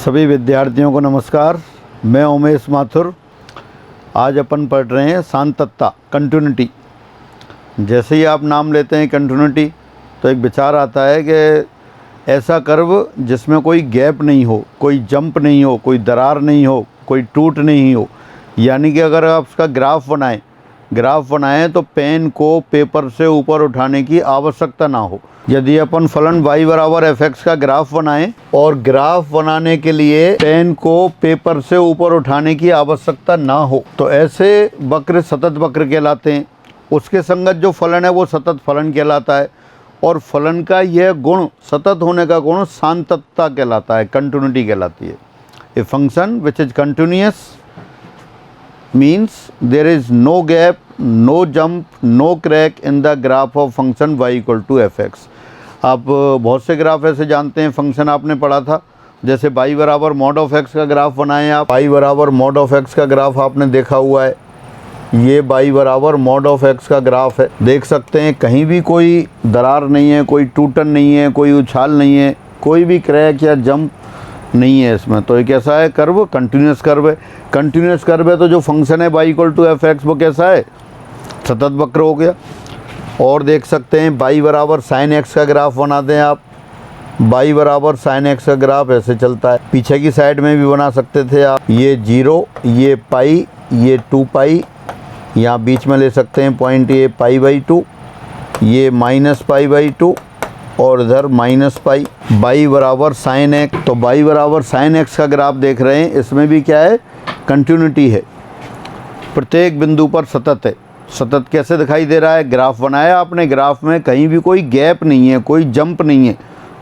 सभी विद्यार्थियों को नमस्कार। मैं उमेश माथुर। आज अपन पढ़ रहे हैं सांतत्ता, कंटिन्यूटी। जैसे ही आप नाम लेते हैं कंटिन्यूटी तो एक विचार आता है कि ऐसा कर्व जिसमें कोई गैप नहीं हो, कोई जंप नहीं हो, कोई दरार नहीं हो, कोई टूट नहीं हो। यानी कि अगर आप उसका ग्राफ बनाएं तो पेन को पेपर से ऊपर उठाने की आवश्यकता ना हो। यदि अपन फलन y बराबर fx का ग्राफ बनाएं और ग्राफ बनाने के लिए पेन को पेपर से ऊपर उठाने की आवश्यकता ना हो तो ऐसे वक्र सतत वक्र कहलाते हैं। उसके संगत जो फलन है वो सतत फलन कहलाता है। और फलन का यह गुण, सतत होने का गुण सांतत्ता कहलाता है, कंटिन्यूटी कहलाती है। A function which is continuous means there is no gap, no jump, no crack in the graph of function y equal to fx। आप बहुत से ग्राफ ऐसे जानते हैं, फंक्शन आपने पढ़ा था, जैसे y बराबर मॉड ऑफ x का ग्राफ बनाएं आप। y बराबर मॉड ऑफ x का ग्राफ आपने देखा हुआ है। ये y बराबर मॉड ऑफ x का ग्राफ है। देख सकते हैं कहीं भी कोई दरार नहीं है, कोई टूटन नहीं है, कोई उछाल नहीं है, कोई भी क्रैक या जंप नहीं है इसमें। तो ये कैसा है कर्व? कंटिन्यूस कर्व है। कंटिन्यूस कर्व है तो जो फंक्शन है y equal to f x वो कैसा है? सतत वक्र हो गया। और देख सकते हैं y बराबर साइन एक्स का ग्राफ बना दें आप। y बराबर साइन एक्स का ग्राफ ऐसे चलता है। पीछे की साइड में भी बना सकते थे आप। ये 0, ये पाई, ये 2 पाई, यहाँ बीच में ले सकते हैं पॉइंट, ये π/2, ये -π/2 और इधर -पाई। y बराबर साइन एक्स, तो y बराबर साइन एक्स का ग्राफ देख रहे हैं। इसमें भी क्या है? कंटिन्यूटी है, प्रत्येक बिंदु पर सतत है। सतत कैसे दिखाई दे रहा है? ग्राफ बनाया आपने, ग्राफ में कहीं भी कोई गैप नहीं है, कोई जंप नहीं है,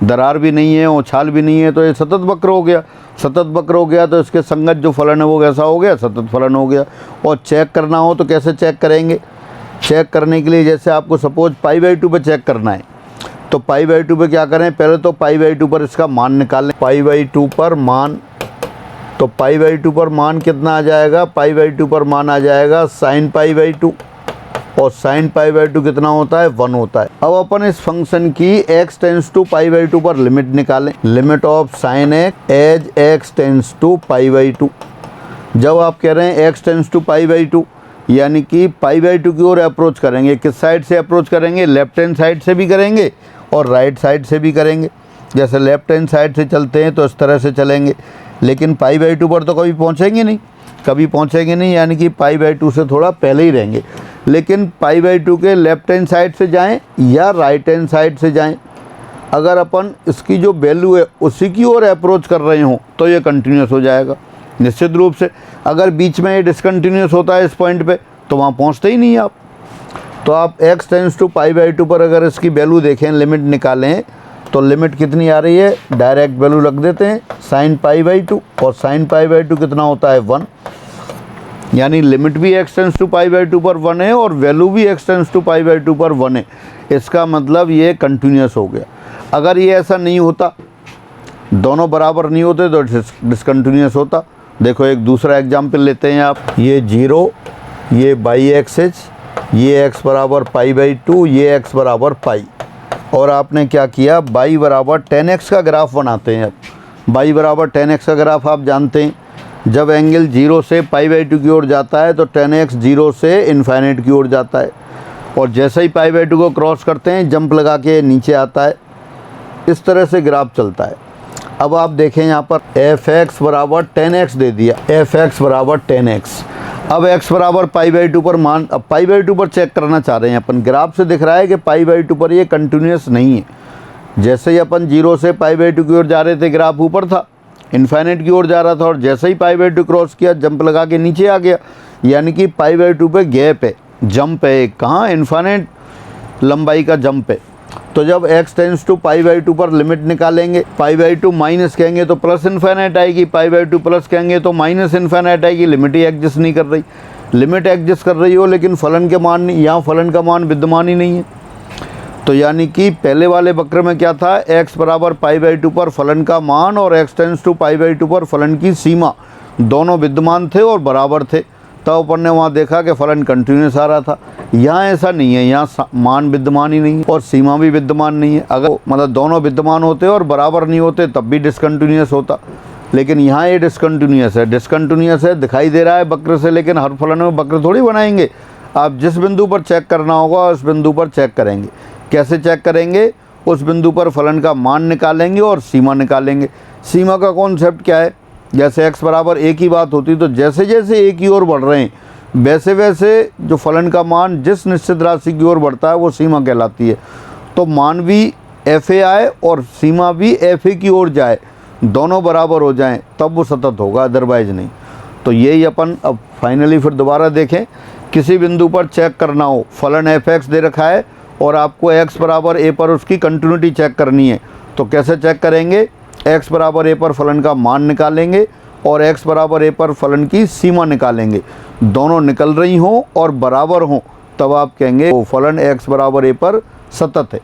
दरार भी नहीं है, उछाल भी नहीं है, तो ये सतत वक्र हो गया। सतत वक्र हो गया तो इसके संगत जो फलन है वो कैसा हो गया? सतत फलन हो गया। और चेक करना हो तो कैसे चेक करेंगे? चेक करने के लिए जैसे आपको सपोज π/2 पे चेक करना है तो π/2 पे क्या करें? पहले तो π/2 पर इसका मान निकालें। π/2 पर मान, तो π/2 पर मान कितना आ जाएगा? π/2 पर मान आ जाएगा sin π/2, और sin π/2 कितना होता है? 1 होता है। अब अपन इस फंक्शन की x टेंस टू π/2 पर लिमिट निकालें। Limit of sin x as x tends to π/2। जब आप कह रहे हैं x टेंस टू π/2 यानी कि π/2 की ओर अप्रोच करेंगे। किस साइड से अप्रोच करेंगे? लेफ्ट हैंड साइड से भी करेंगे और राइट साइड से भी करेंगे। जैसे लेफ्ट हैंड साइड से चलते हैं तो इस तरह से चलेंगे, लेकिन π/2 पर तो कभी पहुंचेंगे नहीं, यानी कि π/2 से थोड़ा पहले ही रहेंगे। लेकिन π/2 के लेफ्ट हैंड साइड से जाएं या राइट हैंड साइड से जाएं, अगर अपन इसकी जो वैल्यू है उसी की ओर अप्रोच कर रहे हों तो ये कंटिन्यूस हो जाएगा निश्चित रूप से। अगर बीच में ये डिसकंटिन्यूस होता है इस पॉइंट पे तो वहाँ पहुँचते ही नहीं आप। तो आप x टेंस टू π/2 पर अगर इसकी वैल्यू देखें, लिमिट निकालें तो लिमिट कितनी आ रही है? डायरेक्ट वैल्यू रख देते हैं sin π/2, और sin π/2 कितना होता है? 1। यानी लिमिट भी x टेंस टू π/2 पर 1 है और वैल्यू भी x टेंस टू π/2 पर 1 है। इसका मतलब ये कंटिन्यूस हो गया। अगर ये ऐसा नहीं होता, दोनों बराबर नहीं होते तो डिसकंटिन्यूस होता। देखो एक दूसरा एग्जाम्पल लेते हैं आप। ये 0, ये बाई एक्सिस, ये x बराबर π/2, ये x बराबर पाई। और आपने क्या किया? y बराबर 10x का ग्राफ बनाते हैं। अब y बराबर 10x का ग्राफ आप जानते हैं, जब एंगल 0 से π/2 की ओर जाता है तो 10x 0 से इन्फाइनाइट की ओर जाता है, और जैसे ही π/2 को क्रॉस करते हैं जंप लगा के नीचे आता है। इस तरह से ग्राफ चलता है। अब आप देखें यहाँ पर fx बराबर 10x दे दिया, fx बराबर 10x। अब x बराबर π/2 पर मान, अब π/2 पर चेक करना चाह रहे हैं अपन। ग्राफ से दिख रहा है कि π/2 पर ये कंटिन्यूस नहीं है। जैसे ही अपन 0 से π/2 की ओर जा रहे थे, ग्राफ ऊपर था, इन्फाइनाइट की ओर जा रहा था, और जैसे ही π/2 क्रॉस किया जंप लगा के नीचे आ गया। यानी कि π/2 पे गैप है, जंप है। कहाँ? इन्फाइनाइट लंबाई का जंप है। तो जब x टेंस टू π/2 पर लिमिट निकालेंगे, π/2 माइनस कहेंगे तो प्लस इन्फाइनाइट आएगी, π/2 प्लस कहेंगे तो माइनस इन्फाइनाइट आएगी। लिमिट ही एग्जिस्ट नहीं कर रही। लिमिट एग्जिस्ट कर रही हो लेकिन फलन के मान नहीं, यहाँ फलन का मान विद्यमान ही नहीं है। तो यानी कि पहले वाले वक्र में क्या था? x बराबर π/2 पर फलन का मान और x टेंस टू π/2 पर फलन की सीमा दोनों विद्यमान थे और बराबर थे। तब अपन ने वहाँ देखा कि फलन कंटिन्यूस आ रहा था। यहाँ ऐसा नहीं है, यहाँ मान विद्यमान ही नहीं है और सीमा भी विद्यमान नहीं है। अगर मतलब दोनों विद्यमान होते और बराबर नहीं होते तब भी डिसकंटिन्यूस होता। लेकिन यहाँ ये डिसकंटिन्यूस है, दिखाई दे रहा है वक्र से, लेकिन हर फलन में वक्र थोड़ी बनाएंगे। आप जिस बिंदु पर चेक करना होगा उस बिंदु पर चेक करेंगे। कैसे चेक करेंगे? उस बिंदु पर फलन का मान निकालेंगे और सीमा निकालेंगे। सीमा का कॉन्सेप्ट क्या है? जैसे x बराबर a की बात होती, तो जैसे जैसे a की ओर बढ़ रहे हैं वैसे वैसे जो फलन का मान जिस निश्चित राशि की ओर बढ़ता है वो सीमा कहलाती है। तो मान भी fa आए और सीमा भी fa की ओर जाए, दोनों बराबर हो जाएं, तब वो सतत होगा, अदरवाइज नहीं। तो यही अपन अब फाइनली फिर दोबारा देखें। किसी बिंदु पर चेक करना हो, फलन fx दे रखा है और आपको x बराबर a पर उसकी कंटिन्यूटी चेक करनी है, तो कैसे चेक करेंगे? x बराबर a पर फलन का मान निकालेंगे और x बराबर a पर फलन की सीमा निकालेंगे। दोनों निकल रही हों और बराबर हों तब आप कहेंगे वो फलन x बराबर a पर सतत है।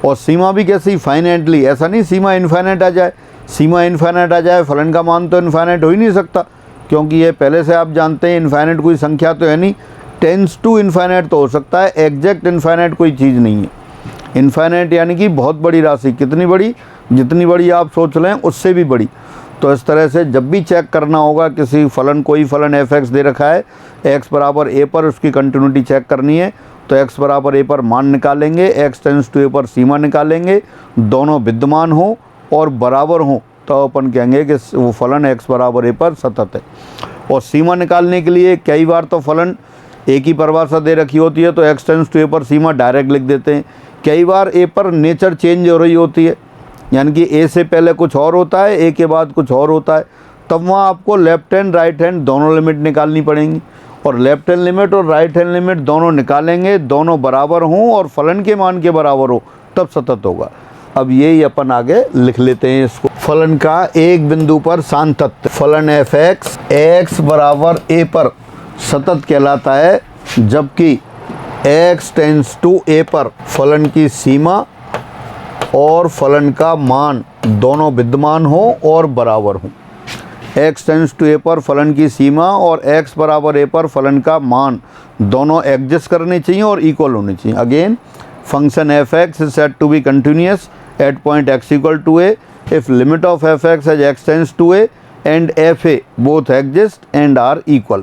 और सीमा भी कैसी? फाइनाइटली। ऐसा नहीं सीमा इन्फाइनाइट आ जाए। सीमा इन्फाइनाइट आ जाए, फलन का मान तो इन्फाइनाइट हो ही नहीं सकता, क्योंकि ये पहले से आप जानते हैं इन्फाइनाइट कोई संख्या तो है नहीं। टेंस टू इन्फाइनाइट तो हो सकता है, एग्जैक्ट इन्फाइनाइट कोई चीज़ नहीं है। इन्फाइनाइट यानी कि बहुत बड़ी राशि। कितनी बड़ी? जितनी बड़ी आप सोच लें उससे भी बड़ी। तो इस तरह से जब भी चेक करना होगा किसी फलन, कोई फलन fx दे रखा है, x बराबर a पर उसकी कंटिन्यूटी चेक करनी है, तो x बराबर a पर मान निकालेंगे, x टेंस टू a पर सीमा निकालेंगे, दोनों विद्यमान हो और बराबर हों तो अपन कहेंगे कि वो फलन x बराबर a पर सतत है। और सीमा निकालने के लिए कई बार तो फलन a की परिभाषा दे रखी होती है तो x टेंस टू a पर सीमा डायरेक्ट लिख देते हैं। कई बार a पर नेचर चेंज हो रही होती है, यानी कि a से पहले कुछ और होता है, a के बाद कुछ और होता है, तब वहाँ आपको लेफ्ट हैंड राइट हैंड दोनों लिमिट निकालनी पड़ेंगी। और लेफ्ट हैंड लिमिट और राइट हैंड लिमिट दोनों निकालेंगे, दोनों बराबर हों और फलन के मान के बराबर हो, तब सतत होगा। अब यही अपन आगे लिख लेते हैं इसको। फलन का एक बिंदु पर सान्तत्य, फलन fx x बराबर a पर सतत कहलाता है, जबकि x टेंस टू a पर फलन की सीमा और फलन का मान दोनों विद्यमान हो और बराबर हों। x टेंस टू a पर फलन की सीमा और x बराबर a पर फलन का मान दोनों एग्जिस्ट करने चाहिए और इक्वल होने चाहिए। Again, function fx is said to be continuous at point x equal to a if limit of fx as x tends to a and fa both exist and are equal।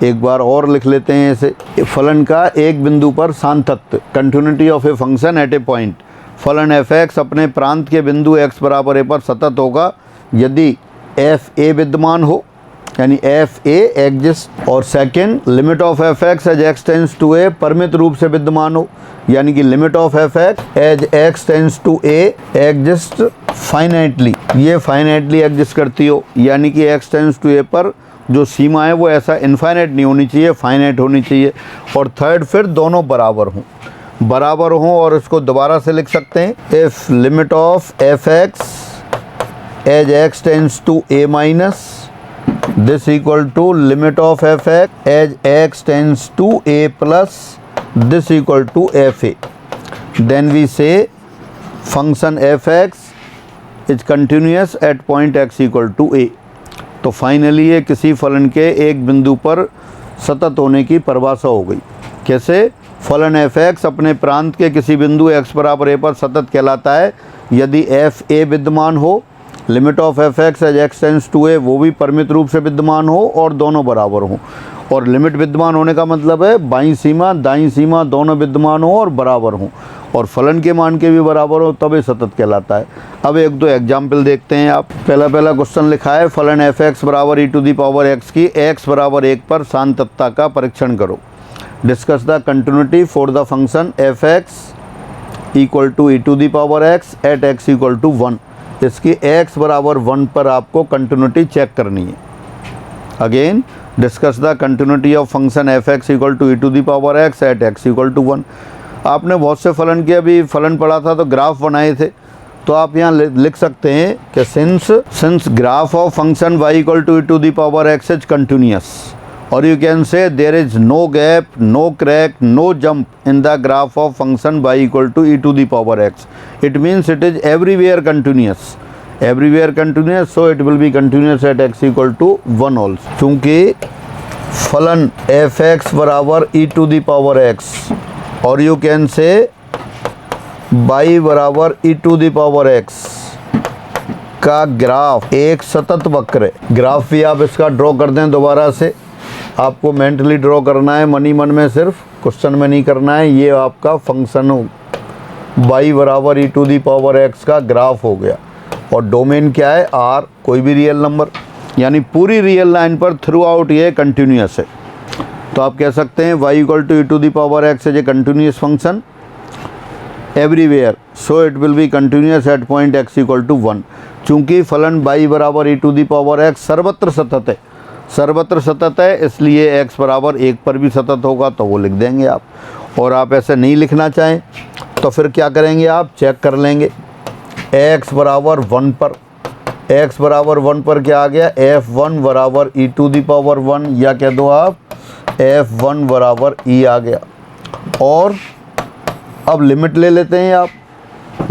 एक बार और लिख लेते हैं इसे। फलन का एक बिंदु पर सान्तत्य, continuity of a function at a point. फलन fx अपने प्रांत के बिंदु x बराबर a पर सतत होगा यदि fa विद्यमान हो, यानी fa एग्जिस्ट। और second, limit of fx as x tends to a परिमित रूप से विद्यमान हो, यानी कि limit of fx as x tends to a exist finitely, ये फाइनाइटली एग्जिस्ट करती हो, यानी कि x टेंस टू a पर जो सीमा है वो ऐसा इनफाइनाइट नहीं होनी चाहिए, फाइनाइट होनी चाहिए। और थर्ड, फिर दोनों बराबर हों और इसको दोबारा से लिख सकते हैं। If limit of fx as x tends to a minus this equal to limit of fx as x tends to a plus this equal to fa, then we say function fx is continuous at point x equal to a। तो finally ये किसी फलन के एक बिंदु पर सतत होने की परिभाषा हो गई। कैसे? फलन fx अपने प्रांत के किसी बिंदु x बराबर a पर सतत कहलाता है यदि fa विद्यमान हो, limit of fx as x tends to a वो भी परिमित रूप से विद्यमान हो और दोनों बराबर हों। और लिमिट विद्यमान होने का मतलब है बाईं सीमा दाईं सीमा दोनों विद्यमान हो और बराबर हों और फलन के मान के भी बराबर हो, तब ये सतत कहलाता है। अब एक दो एग्जाम्पल देखते हैं आप। पहला क्वेश्चन लिखा है, फलन fx बराबर e to the power x की x बराबर 1 पर सान्तत्यता का परीक्षण करो। Discuss the continuity for the function fx equal to e to the power x at x equal to 1। इसकी x बराबर 1 पर आपको कंटिन्यूटी चेक करनी है। Again, discuss the continuity of function fx equal to e to the power x at x equal to 1। आपने बहुत से फलन के अभी फलन पढ़ा था तो ग्राफ बनाए थे, तो आप यहाँ लिख सकते हैं कि since graph of function y equal to e to the power x is continuous, और you can say there is no gap, no crack, no jump in the graph of function y equal to e to the power x. It means it is everywhere continuous, so it will be continuous at x equal to 1 also। चूँकि फलन fx बराबर e to the power x और you can say y बराबर e to the power x का graph एक सतत वक्र है। ग्राफ भी आप इसका ड्रॉ कर दें दोबारा से, आपको मेंटली ड्रॉ करना है, मनी मन में, सिर्फ क्वेश्चन में नहीं करना है। ये आपका फंक्शन y बराबर e⁻x का ग्राफ हो गया और डोमेन क्या है, r, कोई भी रियल नंबर, यानी पूरी रियल लाइन पर थ्रू आउट ये कंटिन्यूस है। तो आप कह सकते हैं y e⁻x is a continuous function everywhere, so it will be continuous at point x = 1। चूँकि फलन y बराबर e⁻x सर्वत्र सतत है, सर्वत्र सतत है, इसलिए x बराबर 1 पर भी सतत होगा, तो वो लिख देंगे आप। और आप ऐसे नहीं लिखना चाहें तो फिर क्या करेंगे, आप चेक कर लेंगे x बराबर 1 पर, x बराबर 1 पर क्या आ गया, f1 बराबर e⁻1, या कह दो आप f1 बराबर e आ गया। और अब लिमिट ले लेते हैं आप,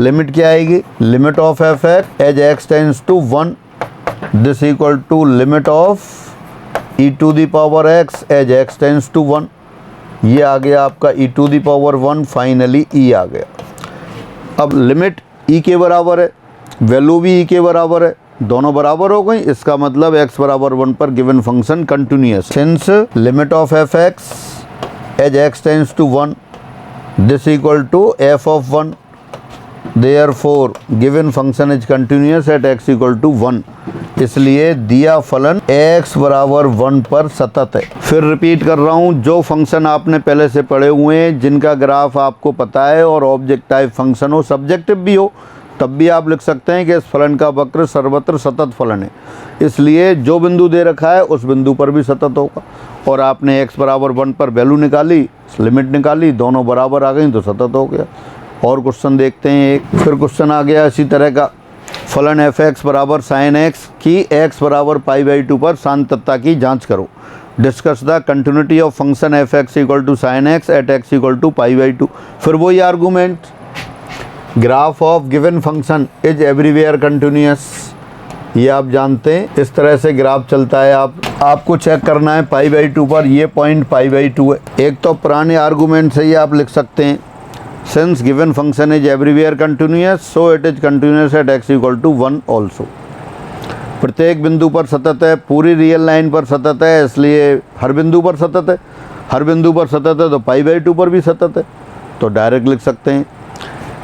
लिमिट क्या आएगी, limit of f(x) as x tends to 1 this equal to limit of e⁻x as x tends to 1। ये आ गया आपका e⁻1, फाइनली e आ गया। अब लिमिट e के बराबर है, वैल्यू भी e के बराबर है, दोनों बराबर हो गई, इसका मतलब x बराबर 1 पर given function continuous. Since limit of f(x) as x tends to 1 this equal to f of 1, therefore given function is continuous at x = 1, इसलिए दिया फलन x बराबर 1 पर सतत है। फिर रिपीट कर रहा हूँ, जो फंक्शन आपने पहले से पढ़े हुए हैं, जिनका ग्राफ आपको पता है और ऑब्जेक्ट टाइप फंक्शन हो, सब्जेक्टिव भी हो, तब भी आप लिख सकते हैं कि इस फलन का वक्र सर्वत्र सतत फलन है, इसलिए जो बिंदु दे रखा है उस बिंदु पर भी सतत होगा। और आपने x बराबर 1 पर वैल्यू निकाली, लिमिट निकाली, दोनों बराबर आ गई तो सतत हो गया। और क्वेश्चन देखते हैं एक, फिर क्वेश्चन आ गया इसी तरह का, फलन f(x) बराबर sin x की x बराबर π/2 पर सान्तता की जांच करो। Discuss the continuity of function f(x) = sin x at x = π/2। फिर वही argument, graph of given function is everywhere continuous, ये आप जानते हैं, इस तरह से ग्राफ चलता है। आपको चेक करना है π/2 पर, ये पॉइंट π/2 है। एक तो पुराने आर्गूमेंट से ही आप लिख सकते हैं, since given function is everywhere continuous so it is continuous at x = 1 also. प्रत्येक बिंदु पर सतत है, पूरी रियल लाइन पर सतत है, इसलिए हर बिंदु पर सतत है, हर बिंदु पर सतत है तो π/2 पर भी सतत है, तो डायरेक्ट लिख सकते हैं।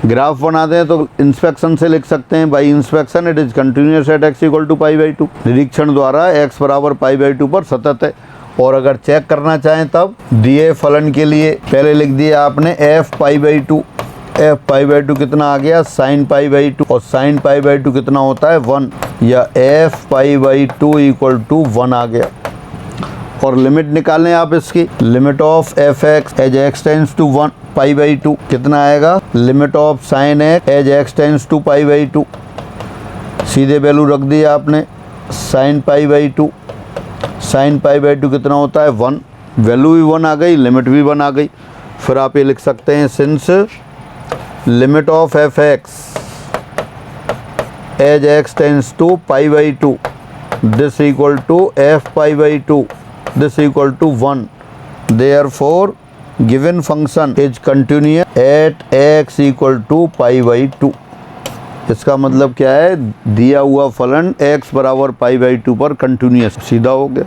ग्राफ बना दें तो इंस्पेक्शन से लिख सकते हैं, by inspection it is continuous at x = π/2। निरीक्षण द्वारा x बराबर π/2 पर सतत है। और अगर चेक करना चाहें तब दिए फलन के लिए पहले लिख दिया आपने f π/2, f π/2 कितना आ गया, sin π/2, और sin π/2 कितना होता है 1, या f π/2 = 1 आ गया। और लिमिट निकालें आप इसकी, limit of f(x) as x tends to 1 π/2 कितना आएगा, limit of sin x as x tends to π/2, सीधे वैल्यू रख दी आपने, sin π/2, sin π/2 कितना होता है 1, वैल्यू भी 1 आ गई, लिमिट भी 1 आ गई। फिर आप ये लिख सकते हैं, since limit of f(x) as x tends to π/2 this equal to f π/2 this equal to 1, therefore given function is continuous at x = π/2। इसका मतलब क्या है, दिया हुआ फलन x बराबर π/2 पर कंटिन्यूस, सीधा हो गया।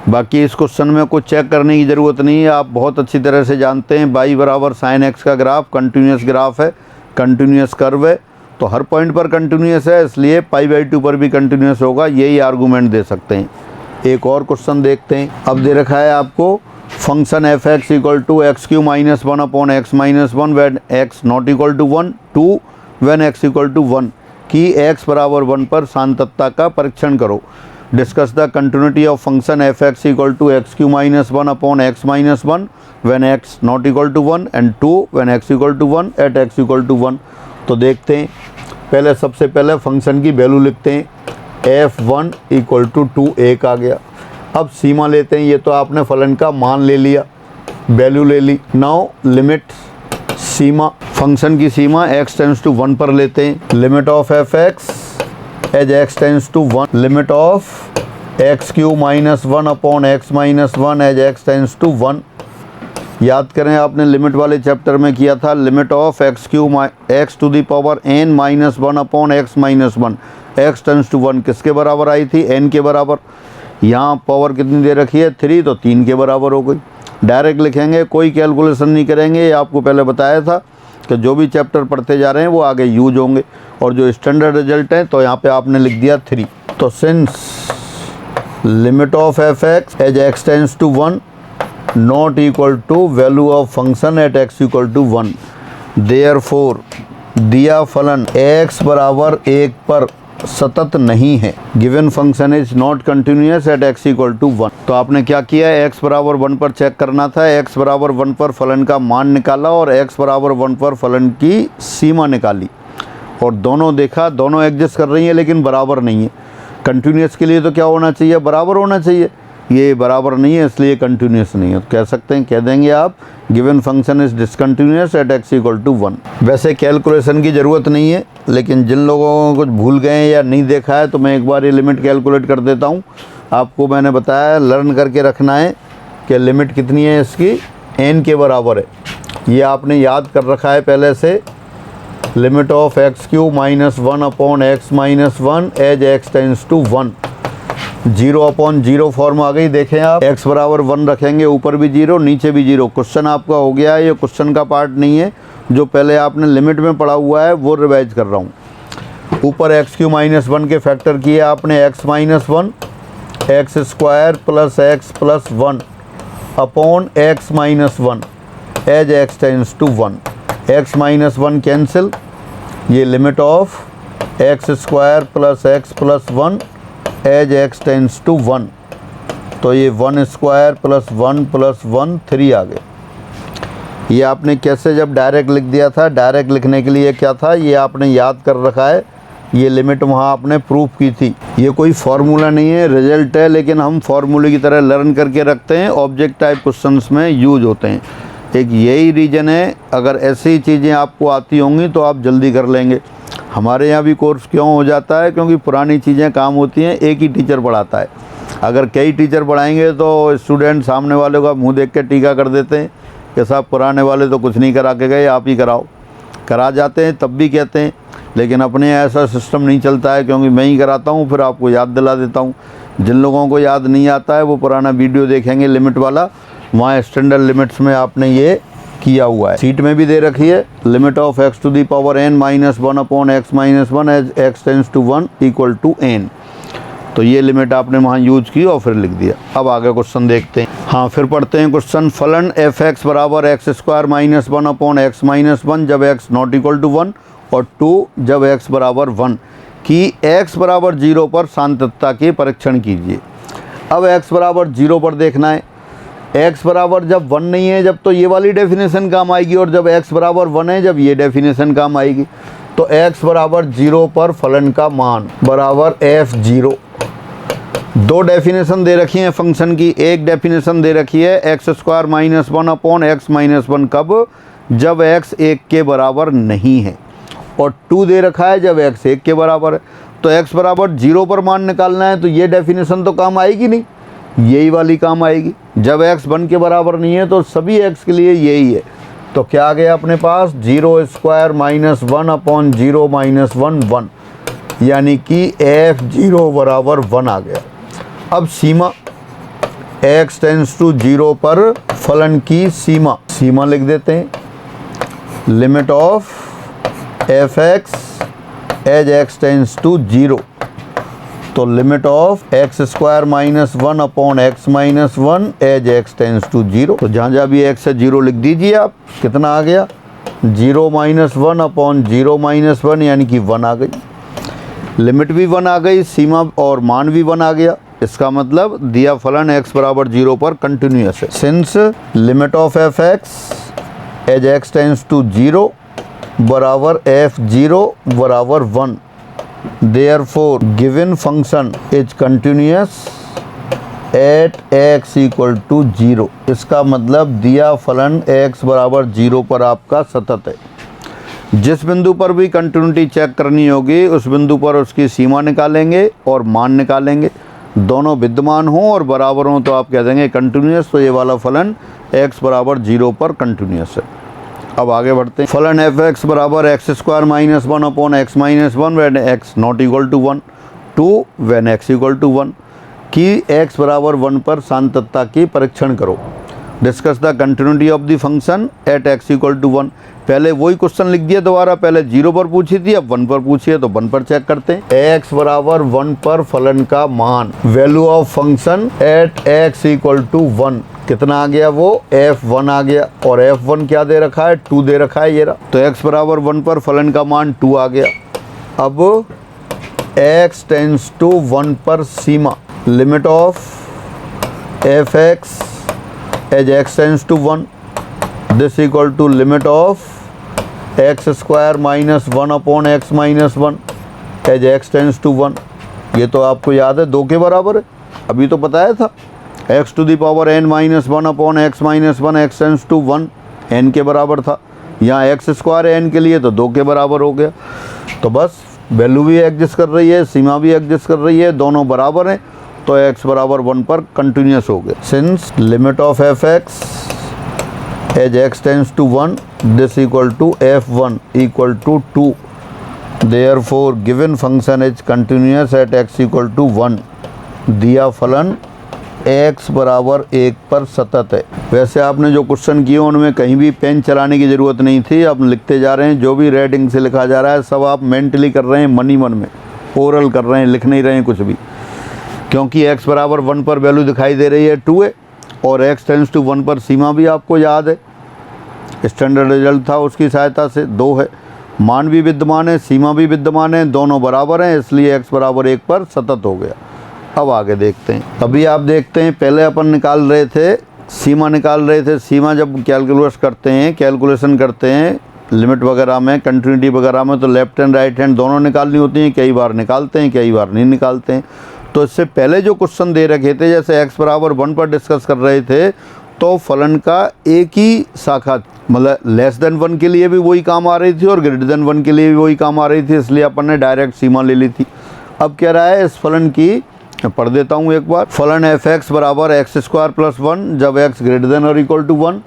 बाकी इस क्वेश्चन में कुछ चेक करने की ज़रूरत नहीं है, आप बहुत अच्छी तरह से जानते हैं y बराबर sin x का ग्राफ कंटिन्यूस ग्राफ है, कंटिन्यूस कर्व है, तो हर पॉइंट पर कंटिन्यूस है, इसलिए π/2 पर भी कंटिन्यूस होगा, यही आर्गूमेंट दे सकते हैं। एक और क्वेश्चन देखते हैं। अब दे रखा है आपको function f(x) = x³ - 1/x - 1 when x not equal to 1 to when x equal to 1 की x बराबर 1 पर सान्तता का परीक्षण करो। Discuss the continuity of function f(x) = x³ - 1/x - 1 when x not equal to 1 and 2 when x equal to 1 at x equal to 1। तो देखते हैं, पहले सबसे पहले फंक्शन की वैल्यू लिखते हैं, f1 = 2, 1 आ गया। अब सीमा लेते हैं, ये तो आपने फलन का मान ले लिया, वैल्यू ले ली। नाउ लिमिट, सीमा, फंक्शन की सीमा x टेंड्स टू 1 पर लेते हैं। Limit of f(x) as x tends to 1, limit of x³ - 1/x - 1 as x tends to 1, याद करें, आपने लिमिट वाले चैप्टर में किया था, limit of x to the power n minus 1 upon x minus 1, x tends to 1 किसके बराबर आई थी? n के बराबर। यहाँ पावर कितनी दे रखी है? 3, तो 3 के बराबर हो गई। डायरेक्ट लिखेंगे, कोई कैलकुलेशन नहीं करेंगे। ये आपको पहले बताया था कि जो भी चैप्टर पढ़ते जा रहे हैं वो आगे यूज होंगे, और जो स्टैंडर्ड रिजल्ट है तो यहाँ पे आपने लिख दिया 3। तो since limit of f x as x tends to 1 not equal to value of function at x equal to 1, therefore दिया फलन x बराबर 1 पर सतत नहीं है। Given function is not continuous at x equal to 1। तो आपने क्या किया? x बराबर 1 पर चेक करना था, x बराबर 1 पर फलन का मान निकाला और x बराबर 1 पर फलन की सीमा निकाली, और दोनों देखा, दोनों एग्जिस्ट कर रही हैं लेकिन बराबर नहीं है। कंटिन्यूस के लिए तो क्या होना चाहिए? बराबर होना चाहिए। ये बराबर नहीं है इसलिए कंटिन्यूस नहीं है। तो कह सकते हैं, कह देंगे आप, given function is discontinuous at x equal to 1। वैसे कैलकुलेशन की ज़रूरत नहीं है, लेकिन जिन लोगों को कुछ भूल गए या नहीं देखा है तो मैं एक बार ये लिमिट कैलकुलेट कर देता हूँ। आपको मैंने बताया लर्न करके रखना है कि लिमिट कितनी है इसकी, n के बराबर है। ये आपने याद कर रखा है पहले से। Limit of x cube minus 1 upon x minus 1 as x tends to 1, 0 upon 0 form आ गई। देखें आप, x बराबर 1 रखेंगे, ऊपर भी 0 नीचे भी 0। क्वेश्चन आपका हो गया है, ये क्वेश्चन का पार्ट नहीं है, जो पहले आपने लिमिट में पढ़ा हुआ है वो रिवाइज कर रहा हूँ। ऊपर एक्स क्यू माइनस 1 के फैक्टर किए आपने, x minus 1 x square plus x plus 1 upon x minus 1 as x tends to 1। X minus 1 cancel, ये limit of x square plus x plus 1 as x tends to 1। तो ये 1 square plus 1 plus 1 3 आ गए। ये आपने कैसे जब direct लिख दिया था, डायरेक्ट लिखने के लिए क्या था, ये आपने याद कर रखा है। ये लिमिट वहाँ आपने प्रूफ की थी। ये कोई फार्मूला नहीं है, रिजल्ट है, लेकिन हम फार्मूले की तरह लर्न करके रखते हैं, ऑब्जेक्ट टाइप क्वेश्चंस में यूज होते हैं। एक यही रीज़न है, अगर ऐसी चीज़ें आपको आती होंगी तो आप जल्दी कर लेंगे। हमारे यहाँ भी कोर्स क्यों हो जाता है? क्योंकि पुरानी चीज़ें काम होती हैं, एक ही टीचर पढ़ाता है। अगर कई टीचर पढ़ाएंगे तो स्टूडेंट सामने वाले का मुंह देख के टीका कर देते हैं कि साहब पुराने वाले तो कुछ नहीं करा के गए, आप ही कराओ। करा जाते हैं तब भी कहते हैं, लेकिन अपने ऐसा सिस्टम नहीं चलता है, क्योंकि मैं ही कराता हूँ, फिर आपको याद दिला देता हूँ। जिन लोगों को याद नहीं आता है वो पुराना वीडियो देखेंगे लिमिट वाला, वहाँ स्टैंडर्ड लिमिट्स में आपने ये किया हुआ है। सीट में भी दे रखी है, limit of x to the power n minus 1 upon x minus 1 as x tends to 1 equal to n। तो ये लिमिट आपने वहाँ यूज की और फिर लिख दिया। अब आगे क्वेश्चन देखते हैं। हाँ, फिर पढ़ते हैं क्वेश्चन। फलन एफ एक्स बराबर x square minus 1 upon x minus 1 जब एक्स नॉट इक्वल टू 1 और 2 जब एक्स बराबर 1 की एक्स बराबर 0 पर सांतत्ता के परीक्षण कीजिए। अब एक्स बराबर 0 पर देखना है। x बराबर जब 1 नहीं है जब, तो ये वाली डेफिनेशन काम आएगी, और जब x बराबर 1 है जब ये डेफिनेशन काम आएगी। तो x बराबर 0 पर फलन का मान बराबर f0। दो डेफिनेशन दे रखी हैं फंक्शन की। एक डेफिनेशन दे रखी है x square minus 1 upon x minus 1 कब? जब x 1 के बराबर नहीं है, और 2 दे रखा है जब x 1 के बराबर है। तो x बराबर 0 पर मान निकालना है, तो ये डेफिनेशन तो काम आएगी नहीं, यही वाली काम आएगी। जब x 1 के बराबर नहीं है तो सभी x के लिए यही है। तो क्या आ गया अपने पास? 0 स्क्वायर माइनस 1 अपॉन 0 माइनस 1 1, यानी कि f0 बराबर 1 आ गया। अब सीमा x टेंस टू 0 पर फलन की सीमा लिख देते हैं। Limit of f x as x tends to 0। तो limit of x square minus 1 upon x minus 1 as x tends to 0। तो जहाँ जहाँ भी x है 0 लिख दीजिए आप। कितना आ गया? 0 माइनस 1 अपॉन 0 माइनस 1, यानी कि 1 आ गई। लिमिट भी 1 आ गई, सीमा और मान भी 1 आ गया। इसका मतलब दिया फलन x बराबर 0 पर कंटिन्यूअस है। Since limit of f x as x tends to 0 बराबर f0 बराबर 1, therefore given function is continuous at x equal to 0। इसका मतलब दिया फलन x बराबर 0 पर आपका सतत है। जिस बिंदु पर भी कंटिन्यूटी चेक करनी होगी उस बिंदु पर उसकी सीमा निकालेंगे और मान निकालेंगे। दोनों विद्यमान हों और बराबर हों तो आप कह देंगे कंटिन्यूस। तो ये वाला फलन x बराबर 0 पर कंटिन्यूस है। अब आगे बढ़ते हैं। फलन एफ एक्स बराबर x square minus 1 upon x minus 1 when x not equal to 1 two when x equal to 1 की x बराबर 1 पर सांतत्ता की परीक्षण करो। Discuss the continuity of the function at x equal to 1। पहले वही क्वेश्चन लिख दिया दोबारा, पहले 0 पर पूछी थी, अब 1 पर पूछी है तो 1 पर चेक करते हैं। x बराबर 1 पर फलन का मान, value of function at x equal to 1 कितना आ गया, वो f1 आ गया। और f1 क्या दे रखा है, 2 दे रखा है ये रहा। तो x बराबर 1 पर फलन का मान 2 आ गया। अब x टेंस टू 1 पर सीमा, limit of f x as x tends to 1 this equal to limit of x square minus 1 upon x minus 1 as x tends to 1। ये तो आपको याद है 2 के बराबर है, अभी तो बताया था। x to the power n minus 1 upon x minus 1 x tends to 1 n के बराबर था। यहाँ एक्स स्क्वायर है n के लिए तो 2 के बराबर हो गया। तो बस वैल्यू भी एग्जिस्ट कर रही है, सीमा भी एग्जिस्ट कर रही है, दोनों बराबर हैं तो x बराबर 1 पर कंटिन्यूस हो गया। Since limit of f x as x tends to 1 this equal to f1 equal to 2 therefore given function is continuous at x equal to 1। दिया फलन x बराबर 1 पर सतत है। वैसे आपने जो क्वेश्चन किए उनमें कहीं भी पेन चलाने की ज़रूरत नहीं थी, अब लिखते जा रहे हैं। जो भी रेडिंग से लिखा जा रहा है सब आप मेंटली कर रहे हैं, मनी मन में ओरल कर रहे हैं, लिख नहीं रहे हैं कुछ भी, क्योंकि x बराबर 1 पर वैल्यू दिखाई दे रही है 2 है और x टेंस टू 1 पर सीमा भी आपको याद है, स्टैंडर्ड रिजल्ट था उसकी सहायता से 2 है। मान भी विद्यमान है, सीमा भी विद्यमान है, दोनों बराबर हैं, इसलिए x बराबर 1 पर सतत हो गया। अब आगे देखते हैं। अभी आप देखते हैं पहले अपन निकाल रहे थे, सीमा निकाल रहे थे। सीमा जब कैलकुलेशन करते हैं लिमिट वगैरह में, कंटिन्यूटी वगैरह में, तो लेफ्ट हैंड राइट हैंड दोनों निकालनी होती हैं। कई बार निकालते हैं, कई बार नहीं निकालते हैं। तो इससे पहले जो क्वेश्चन दे रखे थे, जैसे x बराबर 1 पर डिस्कस कर रहे थे, तो फलन का एक ही शाखा, मतलब लेस देन 1 के लिए भी वही काम आ रही थी और ग्रेटर देन 1 के लिए भी वही काम आ रही थी, इसलिए अपन ने डायरेक्ट सीमा ले ली थी। अब कह रहा है इस फलन की, पढ़ देता हूँ एक बार। फलन एफ एक्स बराबर एक्स स्क्वायर प्लस 1 जब x ग्रेटर देन और इक्वल टू 1,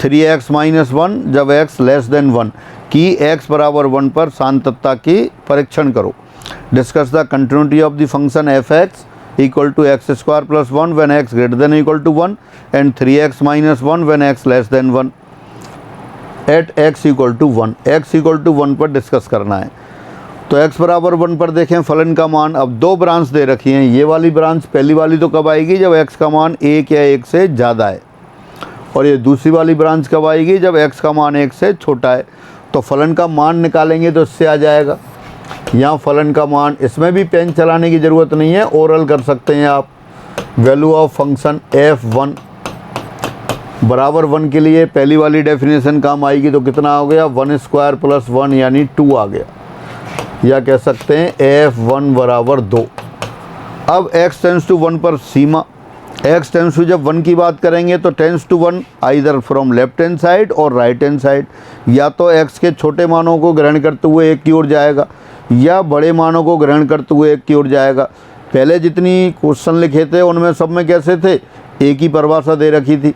3x माइनस 1 जब x लेस देन 1 की x बराबर 1 पर सांतत्ता की परीक्षण करो। Discuss the continuity of the function f x equal to x square plus 1 when x greater than equal to 1 and 3x minus 1 when x less than 1 at x equal to 1। x equal to 1 पर discuss करना है। तो x बराबर 1 पर देखें फलन का मान, अब 2 ब्रांच दे रखी हैं। ये वाली ब्रांच पहली वाली तो कब आएगी, जब x का मान 1 या 1 से ज़्यादा है, और ये दूसरी वाली ब्रांच कब आएगी, जब x का मान 1 से छोटा है। तो फलन का मान निकालेंगे तो इससे आ जाएगा। यहाँ फलन का मान, इसमें भी पेन चलाने की ज़रूरत नहीं है, ओरल कर सकते हैं आप। वैल्यू ऑफ फंक्शन f1 बराबर 1 के लिए पहली वाली डेफिनेशन काम आएगी तो कितना हो गया, 1 स्क्वायर प्लस 1 यानी 2 आ गया, या कह सकते हैं f1 बराबर 2। अब x टेंस टू 1 पर सीमा, x टेंस टू जब 1 की बात करेंगे तो tends to 1 either from left hand side और राइट हैंड साइड, या तो x के छोटे मानों को ग्रहण करते हुए एक की ओर जाएगा या बड़े मानों को ग्रहण करते हुए एक की ओर जाएगा। पहले जितनी क्वेश्चन लिखे थे उनमें सब में कैसे थे, एक ही परिभाषा दे रखी थी।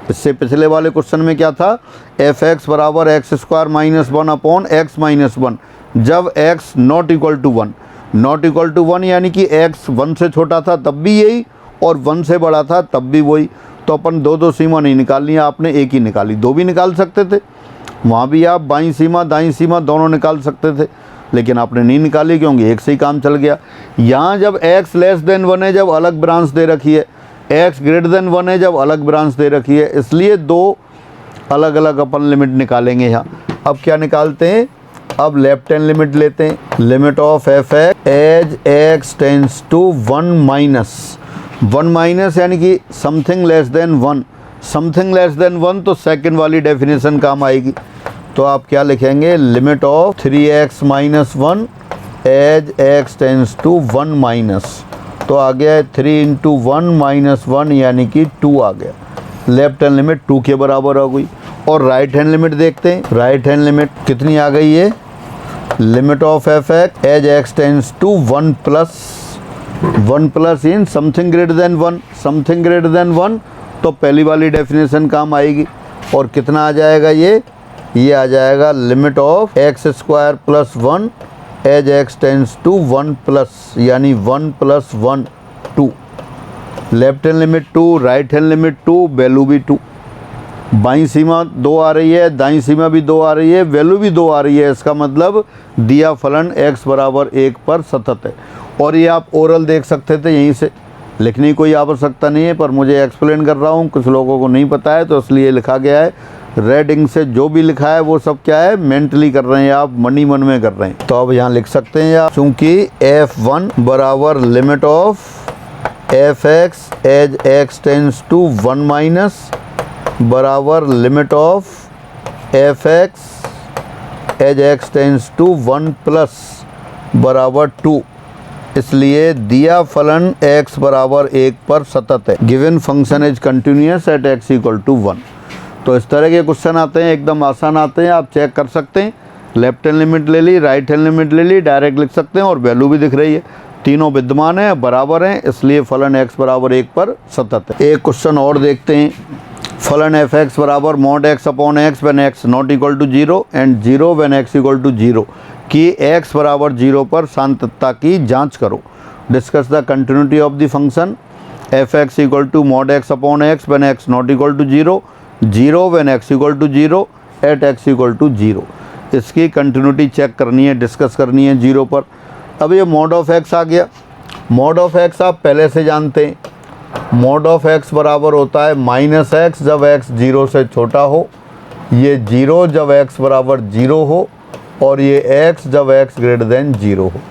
इससे पिछले वाले क्वेश्चन में क्या था, एफ एक्स बराबर x square minus 1 upon x minus 1 जब x not equal to 1, not equal to 1 यानी कि x 1 से छोटा था तब भी यही और 1 से बड़ा था तब भी वही। तो अपन 2 सीमा नहीं निकालनी है, आपने एक ही निकाली। 2 भी निकाल सकते थे, वहाँ भी आप बाईं सीमा दाईं सीमा दोनों निकाल सकते थे, लेकिन आपने नहीं निकाली क्योंकि एक से ही काम चल गया। यहाँ जब x लेस देन 1 है जब अलग ब्रांच दे रखी है, x ग्रेटर देन 1 है जब अलग ब्रांच दे रखी है, इसलिए 2 अलग अलग अपन लिमिट निकालेंगे यहाँ। अब क्या निकालते हैं, अब लेफ्ट हैंड लिमिट लेते हैं। Limit of f x as x tends to 1 minus यानी कि something less than 1, something less than 1 तो सेकंड वाली डेफिनेशन काम आएगी। तो आप क्या लिखेंगे, limit of 3x minus 1 as x tends to 1 minus, तो आ गया 3 इंटू 1 माइनस 1 यानी कि 2 आ गया। लेफ्ट हैंड लिमिट 2 के बराबर हो गई। और राइट हैंड लिमिट देखते हैं, राइट हैंड लिमिट कितनी आ गई है, limit of f x as x tends to 1 plus 1 plus इन something greater than 1, something greater than 1, तो पहली वाली डेफिनेशन काम आएगी। और कितना आ जाएगा ये आ जाएगा limit of x square plus 1 as x tends to 1 plus, यानी 1 plus 1 2, left hand limit 2, right hand limit 2, value भी 2। बाईं सीमा 2 आ रही है, दाईं सीमा भी 2 आ रही है, वैल्यू भी 2 आ रही है। इसका मतलब दिया फलन x बराबर 1 पर सतत है। और ये आप ओरल देख सकते थे, यहीं से लिखने की कोई आवश्यकता नहीं है, पर मुझे एक्सप्लेन कर रहा हूँ, कुछ लोगों को नहीं पता है तो इसलिए लिखा गया है। रेड इंक से जो भी लिखा है वो सब क्या है, मेंटली कर रहे हैं आप, मनी मन में कर रहे हैं। तो अब यहाँ लिख सकते हैं आप, चूँकि f1 बराबर limit of f(x) as x tends to 1 minus बराबर limit of f(x) as x tends to 1 plus बराबर 2, इसलिए दिया फलन x बराबर 1 पर सतत है। Given function is continuous at x equal to 1। तो इस तरह के क्वेश्चन आते हैं, एकदम आसान आते हैं, आप चेक कर सकते हैं। लेफ्ट हैंड लिमिट ले ली, राइट हैंड लिमिट ले ली, डायरेक्ट लिख सकते हैं और वैल्यू भी दिख रही है, तीनों विद्यमान है, बराबर हैं, इसलिए फलन x बराबर 1 पर सतत है। एक क्वेश्चन और देखते हैं। फलन f(x) बराबर mod x upon x when x not equal to 0 and 0 when x equal to 0 की x बराबर 0 पर सान्तता की जांच करो। Discuss the continuity of the function f(x) equal to mod x upon x when x not equal to 0, 0 when x equal to 0 at x equal to 0। इसकी continuity check करनी है, discuss करनी है 0 पर। अब ये mod ऑफ x आ गया। mod of x आप पहले से जानते हैं, mod ऑफ x बराबर होता है -x जब x 0 से छोटा हो, ये 0 जब x बराबर 0 हो, और ये x जब x ग्रेटर देन 0 हो।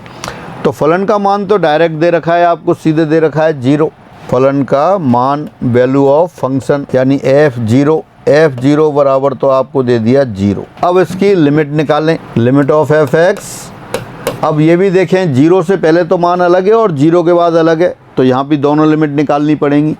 तो फलन का मान तो डायरेक्ट दे रखा है, आपको सीधे दे रखा है 0। फलन का मान वैल्यू ऑफ फंक्शन यानी f0 बराबर तो आपको दे दिया 0। अब इसकी लिमिट निकालें, लिमिट ऑफ f(x). अब ये भी देखें, 0 से पहले तो मान अलग है और 0 के बाद अलग है, तो यहाँ भी दोनों लिमिट निकालनी पड़ेंगी।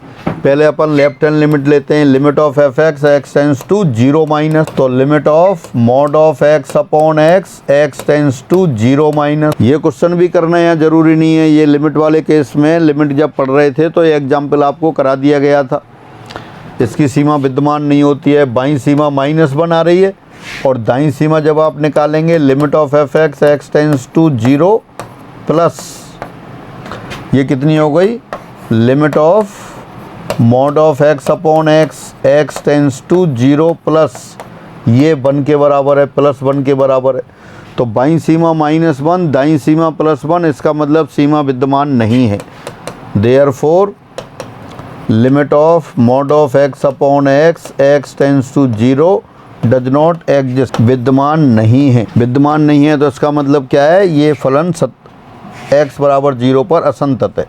पहले अपन लेफ्ट हैंड लिमिट लेते हैं, limit of f(x) x tends to 0 minus, तो limit of mod of x upon x tends to 0 minus. ये क्वेश्चन भी करना यहाँ जरूरी नहीं है, ये लिमिट वाले केस में लिमिट जब पढ़ रहे थे तो ये एग्जाम्पल आपको करा दिया गया था। इसकी सीमा विद्यमान नहीं होती है, बाईं सीमा -1 आ रही है, और दाईं सीमा जब आप निकालेंगे limit of f(x) x tends to 0 plus, ये कितनी हो गई, limit of mod of x upon x tends to 0 plus, ये 1 के बराबर है, प्लस 1 के बराबर है। तो बाईं सीमा -1, दाईं सीमा +1, इसका मतलब सीमा विद्यमान नहीं है। Therefore limit of mod of x upon x tends to 0 does not exist, विद्यमान नहीं है। विद्यमान नहीं है तो इसका मतलब क्या है, ये फलन x बराबर 0 पर असंतत है।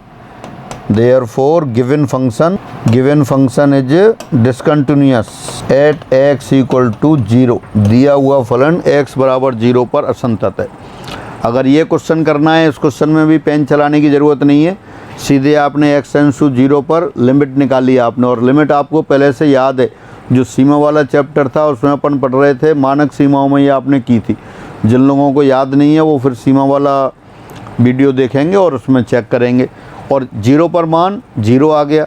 Therefore given function is discontinuous at x equal to 0। दिया हुआ फलन x बराबर 0 पर असंतत है। अगर ये क्वेश्चन करना है, इस क्वेश्चन में भी पेन चलाने की ज़रूरत नहीं है, सीधे आपने x टेंस टू 0 पर लिमिट निकाली आपने, और लिमिट आपको पहले से याद है, जो सीमा वाला चैप्टर था उसमें अपन पढ़ रहे थे, मानक सीमाओं में ये आपने की थी। जिन लोगों को याद नहीं है वो फिर सीमा वाला वीडियो देखेंगे और उसमें चेक करेंगे। और 0 पर मान 0 आ गया,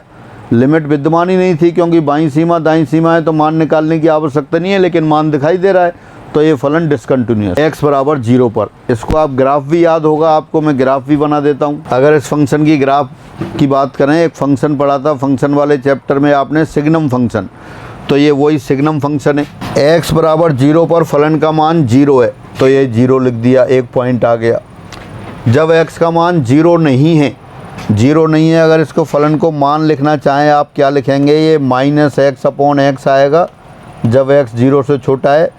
लिमिट विद्यमान ही नहीं थी, क्योंकि बाईं सीमा दाईं सीमा है तो मान निकालने की आवश्यकता नहीं है, लेकिन मान दिखाई दे रहा है, तो ये फलन डिसकंटिन्यूअस x बराबर 0 पर। इसको आप ग्राफ भी याद होगा आपको, मैं ग्राफ भी बना देता हूँ। अगर इस फंक्शन की ग्राफ की बात करें, एक फंक्शन पढ़ा था फंक्शन वाले चैप्टर में आपने, सिग्नम फंक्शन, तो ये वही सिग्नम फंक्शन है। x बराबर 0 पर फलन का मान 0 है, तो ये 0 लिख दिया, 1 पॉइंट आ गया। जब x का मान 0 नहीं है, अगर इसको फलन को मान लिखना चाहें आप, क्या लिखेंगे, ये -x अपॉन x आएगा जब x 0 से छोटा है।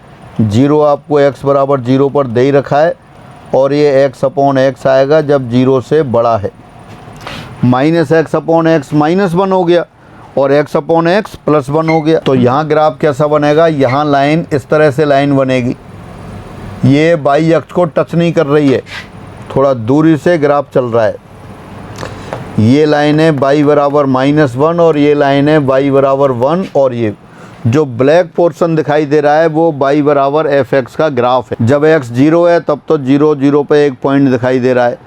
0 आपको x बराबर 0 पर दे ही रखा है, और ये x अपॉन x आएगा जब 0 से बड़ा है। -x अपॉन x -1 हो गया, और x अपॉन x +1 हो गया। तो यहाँ ग्राफ कैसा बनेगा, यहाँ लाइन इस तरह से लाइन बनेगी, ये बाई अक्ष को टच नहीं कर रही है, थोड़ा दूरी से ग्राफ चल रहा है। ये लाइन है y बराबर -1, और ये लाइन है y बराबर 1, और ये जो ब्लैक पोर्शन दिखाई दे रहा है वो y बराबर f(x) का ग्राफ है। जब x 0 है तब तो 0 0 पे 1 पॉइंट दिखाई दे रहा है,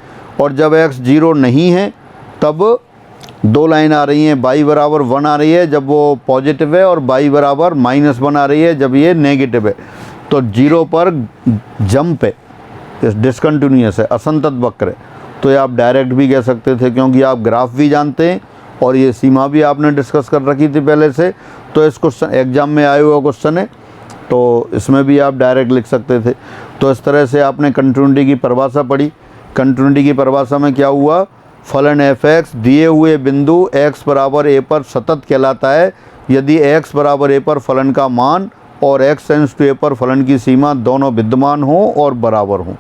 और जब x 0 नहीं है तब दो लाइन आ रही हैं, y बराबर 1 आ रही है जब वो पॉजिटिव है, और y बराबर -1 आ रही है जब ये नेगेटिव है। तो 0 पर जंप है, इस डिसकंटिन्यूस है, असंतत वक्र है। तो ये आप डायरेक्ट भी कह सकते थे, क्योंकि आप ग्राफ भी जानते हैं और ये सीमा भी आपने डिस्कस कर रखी थी पहले से। तो इस क्वेश्चन एग्जाम में आया हुआ क्वेश्चन है, तो इसमें भी आप डायरेक्ट लिख सकते थे। तो इस तरह से आपने कंटिन्यूटी की परिभाषा पढ़ी। कंटिन्यूटी की परिभाषा में क्या हुआ, फलन f(x) दिए हुए बिंदु x बराबर a पर सतत कहलाता है यदि x बराबर a पर फलन का मान और x टेंड्स टू a पर फलन की सीमा दोनों विद्यमान हों और बराबर हों।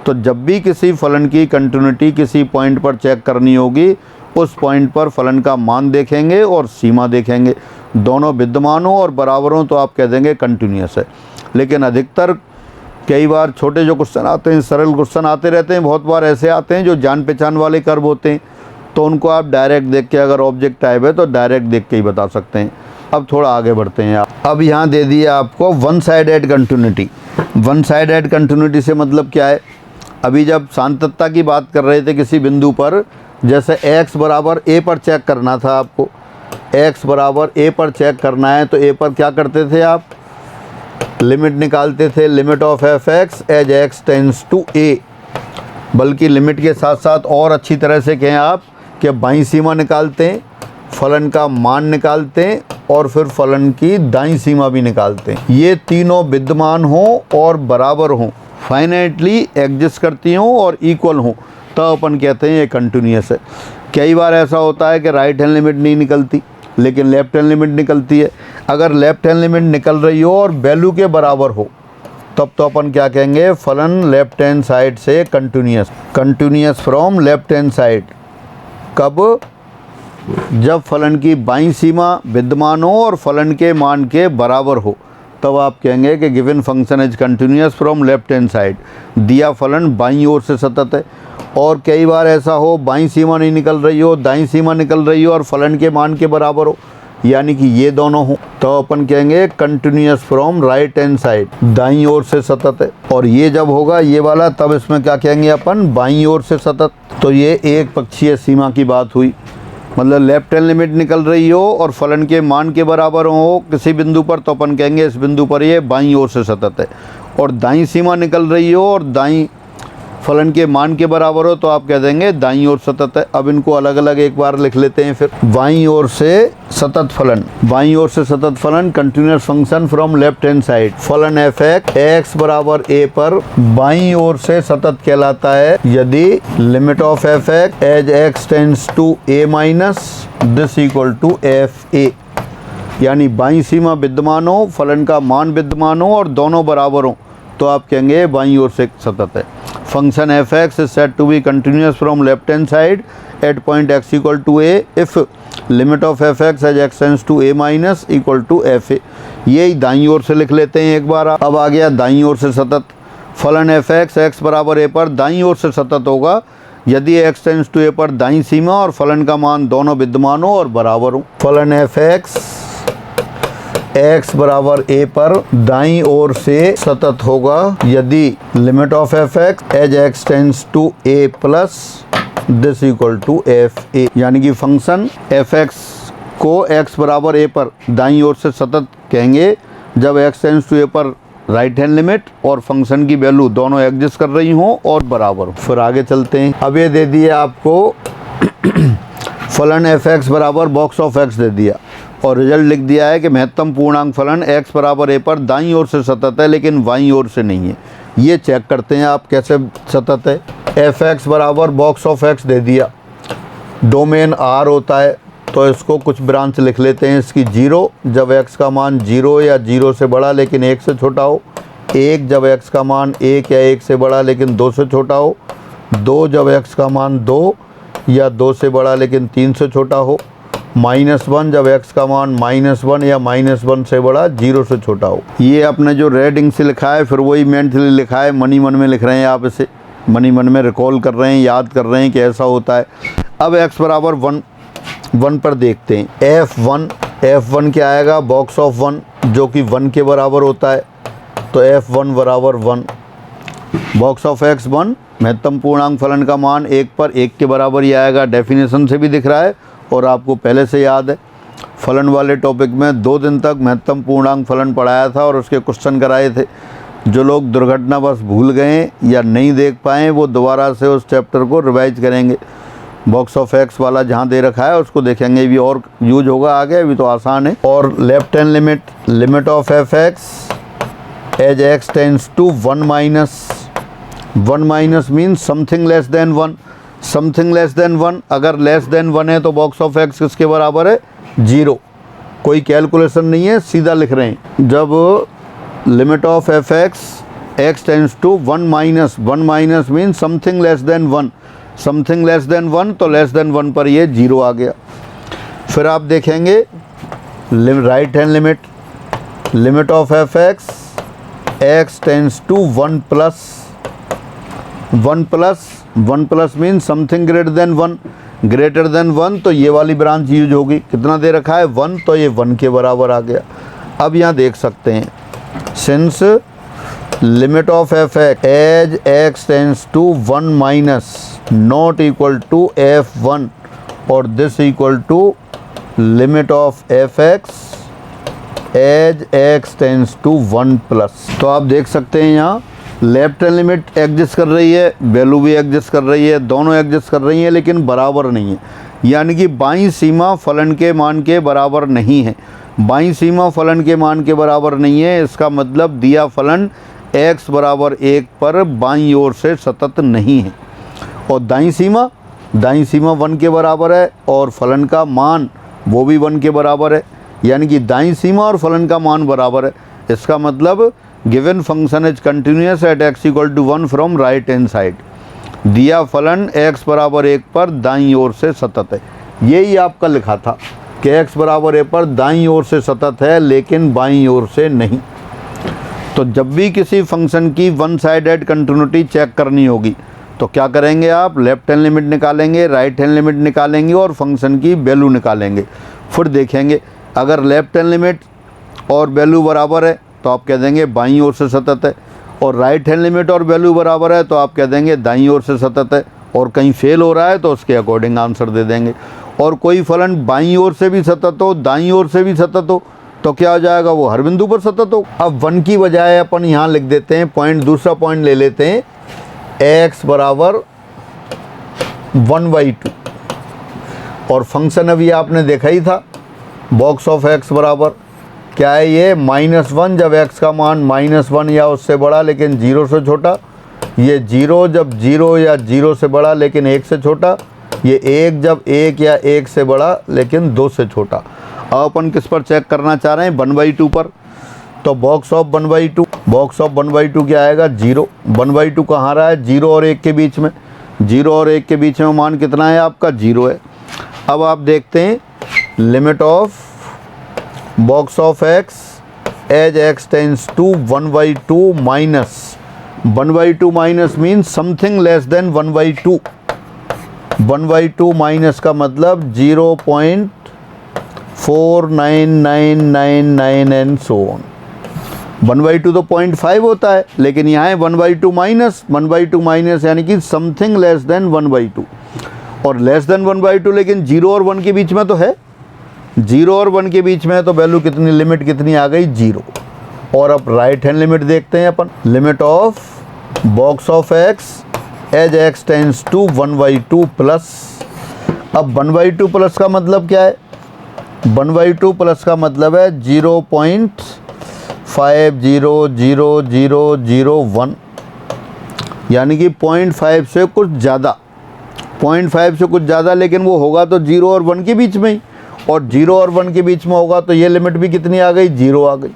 तो जब भी किसी फलन की कंटिन्यूटी किसी पॉइंट पर चेक करनी होगी, उस पॉइंट पर फलन का मान देखेंगे और सीमा देखेंगे, दोनों विद्यमान हों और बराबर हों तो आप कह देंगे कंटिन्यूस है। लेकिन अधिकतर कई बार छोटे जो क्वेश्चन आते हैं, सरल क्वेश्चन आते रहते हैं, बहुत बार ऐसे आते हैं जो जान पहचान वाले कर्व होते हैं, तो उनको आप डायरेक्ट देख के, अगर ऑब्जेक्ट टाइप है तो डायरेक्ट देख के ही बता सकते हैं। अब थोड़ा आगे बढ़ते हैं। अब यहाँ दे दिया आपको one sided continuity. One sided continuity से मतलब क्या है, अभी जब सान्तत्ता की बात कर रहे थे किसी बिंदु पर, जैसे x बराबर a पर चेक करना था आपको, x बराबर a पर चेक करना है तो a पर क्या करते थे आप, लिमिट निकालते थे, limit of f(x) as x tends to a। बल्कि लिमिट के साथ साथ और अच्छी तरह से कहें आप कि बाईं सीमा निकालते हैं, फलन का मान निकालते हैं और फिर फलन की दाईं सीमा भी निकालते हैं। ये तीनों विद्यमान हों और बराबर हों, फाइनाइटली एग्जिस्ट करती हों और इक्वल हों, तो अपन कहते हैं ये कंटिन्यूस है। कई बार ऐसा होता है कि राइट हैंड लिमिट नहीं निकलती लेकिन लेफ्ट हैंड लिमिट निकलती है। अगर लेफ्ट हैंड लिमिट निकल रही हो और वैल्यू के बराबर हो, तब तो अपन क्या कहेंगे, फलन लेफ्ट हैंड साइड से continuous, continuous from left hand side. कब, जब फलन की बाईं सीमा विद्यमान हो और फलन के मान के बराबर हो, तब आप कहेंगे कि given function is continuous from left hand side. दिया फलन बाईं ओर से सतत है। और कई बार ऐसा हो बाईं सीमा नहीं निकल रही हो, दाईं सीमा निकल रही हो और फलन के मान के बराबर हो, यानी कि ये दोनों हो, तो अपन कहेंगे continuous from right hand side, दाईं ओर से सतत है। और ये जब होगा ये वाला, तब इसमें क्या कहेंगे अपन, बाईं ओर से सतत। तो ये एक पक्षीय सीमा की बात हुई, मतलब लेफ्ट हैंड लिमिट निकल रही हो और फलन के मान के बराबर हो किसी बिंदु पर, तो अपन कहेंगे इस बिंदु पर ये बाईं ओर से सतत है। और दाईं सीमा निकल रही हो और दाईं फलन के मान के बराबर हो, तो आप कह देंगे दाईं ओर सतत है। अब इनको अलग अलग एक बार लिख लेते हैं। फिर बाईं ओर से सतत फलन, बाईं ओर से सतत फलन continuous function from left hand side, फलन f(x) x बराबर a पर बाईं ओर से सतत कहलाता है यदि limit of f(x) as x tends to a minus this equal to fa, यानी बाईं सीमा विद्यमान हो, फलन का मान विद्यमान हो और दोनों बराबर हो, तो आप कहेंगे बाईं ओर से सतत है। Function f(x) is said to be continuous from left hand side at point x equal to a if limit of f(x) as x tends to a minus equal to fa। यही दाईं ओर से लिख लेते हैं एक बार। अब आ गया दाईं ओर से सतत, फलन f(x) x बराबर a पर दाईं ओर से सतत होगा यदि x टेंड्स टू a पर दाईं सीमा और फलन का मान दोनों विद्यमान हो और बराबर हो। फलन f(x) x बराबर a पर दाईं ओर से सतत होगा यदि limit of f(x) as x tends to a plus this equal to fa, यानी कि फंक्शन f(x) को x बराबर a पर दाईं ओर से सतत कहेंगे जब x टेंड्स टू a पर राइट हैंड लिमिट और फंक्शन की वैल्यू दोनों एग्जिस्ट कर रही हों और बराबर हो। फिर आगे चलते हैं। अब ये दे दिया आपको फलन f(x) बराबर बॉक्स ऑफ x दे दिया और रिजल्ट लिख दिया है कि महत्तम पूर्णांक फलन x बराबर a पर दाईं ओर से सतत है लेकिन बाईं ओर से नहीं है। ये चेक करते हैं आप कैसे सतत है। f(x) बराबर बॉक्स ऑफ x दे दिया, डोमेन R होता है, तो इसको कुछ ब्रांच लिख लेते हैं इसकी 0 जब x का मान 0 या 0 से बड़ा लेकिन 1 से छोटा हो, 1 जब x का मान 1 या 1 से बड़ा लेकिन 2 से छोटा हो, 2 जब x का मान 2 या 2 से बड़ा लेकिन 3 से छोटा हो, -1 जब x का मान -1 या -1 से बड़ा 0 से छोटा हो। ये आपने जो रेड इंक से लिखा है फिर वही मेंटली लिखा है, मनी मन में लिख रहे हैं आप, इसे मनी मन में रिकॉल कर रहे हैं, याद कर रहे हैं कि ऐसा होता है। अब x बराबर 1 पर देखते हैं। f1 क्या आएगा, बॉक्स ऑफ 1 जो कि 1 के बराबर होता है, तो f1 बराबर 1, बॉक्स ऑफ x 1 महत्तम पूर्णांक फलन का मान 1 पर 1 के बराबर ही आएगा। डेफिनेशन से भी दिख रहा है और आपको पहले से याद है। फलन वाले टॉपिक में 2 दिन तक महत्तम पूर्णांक फलन पढ़ाया था और उसके क्वेश्चन कराए थे। जो लोग दुर्घटनावश भूल गए या नहीं देख पाए वो दोबारा से उस चैप्टर को रिवाइज करेंगे। बॉक्स ऑफ एक्स वाला जहाँ दे रखा है उसको देखेंगे, भी और यूज होगा आगे, अभी तो आसान है। और left hand limit of f x as x tends to 1 minus means something less than 1। Something less than 1, अगर लेस देन 1 है तो बॉक्स ऑफ एक्स किसके बराबर है? 0। कोई कैलकुलेशन नहीं है, सीधा लिख रहे हैं। जब limit of f x tends to 1 minus means something less than 1। Something less than 1 तो लेस देन 1 पर ये 0 आ गया। फिर आप देखेंगे right hand limit of f x tends to 1 plus means something greater than 1 तो ये वाली ब्रांच यूज होगी। कितना दे रखा है? 1, तो ये 1 के बराबर आ गया। अब यहाँ देख सकते हैं, since limit of f x as x tends to 1 minus not equal to f1 और this equal to limit of f x as x tends to 1 plus. तो आप देख सकते हैं यहाँ लेफ्ट हैंड लिमिट एग्जिस्ट कर रही है, वैल्यू भी एग्जिस्ट कर रही है, दोनों एग्जिस्ट कर रही हैं लेकिन बराबर नहीं है। यानी कि बाईं सीमा फलन के मान के बराबर नहीं है। बाईं सीमा फलन के मान के बराबर नहीं है, इसका मतलब दिया फलन x बराबर 1 पर बाईं ओर से सतत नहीं है। और दाईं सीमा 1 के बराबर है और फलन का मान वो भी 1 के बराबर है। यानी कि दाईं सीमा और फलन का मान बराबर है। इसका मतलब given function is continuous at x equal to 1 from right hand side. दिया फलन x बराबर 1 पर दाईं ओर से सतत है। यही आपका लिखा था कि x बराबर 1 पर दाईं ओर से सतत है लेकिन बाईं ओर से नहीं। तो जब भी किसी फंक्शन की वन साइडेड कंटिन्यूटी चेक करनी होगी तो क्या करेंगे आप? लेफ्ट हैंड लिमिट निकालेंगे, राइट हैंड लिमिट निकालेंगे और फंक्शन की वैल्यू निकालेंगे। फिर देखेंगे अगर लेफ्ट हैंड लिमिट और वैल्यू बराबर है तो आप कह देंगे बाईं ओर से सतत है, और राइट हैंड लिमिट और वैल्यू बराबर है तो आप कह देंगे दाईं ओर से सतत है। और कहीं फेल हो रहा है तो उसके अकॉर्डिंग आंसर दे देंगे। और कोई फलन बाईं ओर से भी सतत हो, दाईं ओर से भी सतत हो तो क्या हो जाएगा? वो हर बिंदु पर सतत हो। अब 1 की बजाय अपन यहाँ लिख देते हैं पॉइंट, दूसरा पॉइंट ले लेते हैं x बराबर 1/2 और फंक्शन अभी आपने देखा ही था बॉक्स ऑफ x बराबर क्या है? ये -1 जब x का मान -1 या उससे बड़ा लेकिन 0 से छोटा, ये 0 जब 0 या 0 से बड़ा लेकिन 1 से छोटा, ये 1 जब 1 या 1 से बड़ा लेकिन 2 से छोटा। अब अपन किस पर चेक करना चाह रहे हैं? 1/2 पर। तो बॉक्स ऑफ 1/2 क्या आएगा? 0। 1/2 कहाँ रहा है? 0 और 1 के बीच में। 0 और 1 के बीच में मान कितना है आपका? 0 है। अब आप देखते हैं limit of box of x as x tends to 1/2 minus means something less than 1/2। 1/2 minus का मतलब 0.4999 एंड सो ऑन। 1/2 तो 0.5 होता है लेकिन यहाँ है 1/2 माइनस यानी कि समथिंग लेस देन 1/2 और लेस देन 1/2 लेकिन 0 और 1 के बीच में तो है। 0 और 1 के बीच में है तो वैल्यू कितनी, लिमिट कितनी आ गई? 0। और अब राइट हैंड लिमिट देखते हैं अपन। Limit of box of x as x tends to 1/2 plus. अब 1/2 प्लस का मतलब क्या है? 1/2 प्लस का मतलब है 0.500001 यानी कि 0.5 से कुछ ज़्यादा, 0.5 से कुछ ज़्यादा, लेकिन वो होगा तो 0 और 1 के बीच में ही, और 0 और 1 के बीच में होगा तो ये लिमिट भी कितनी आ गई? 0 आ गई।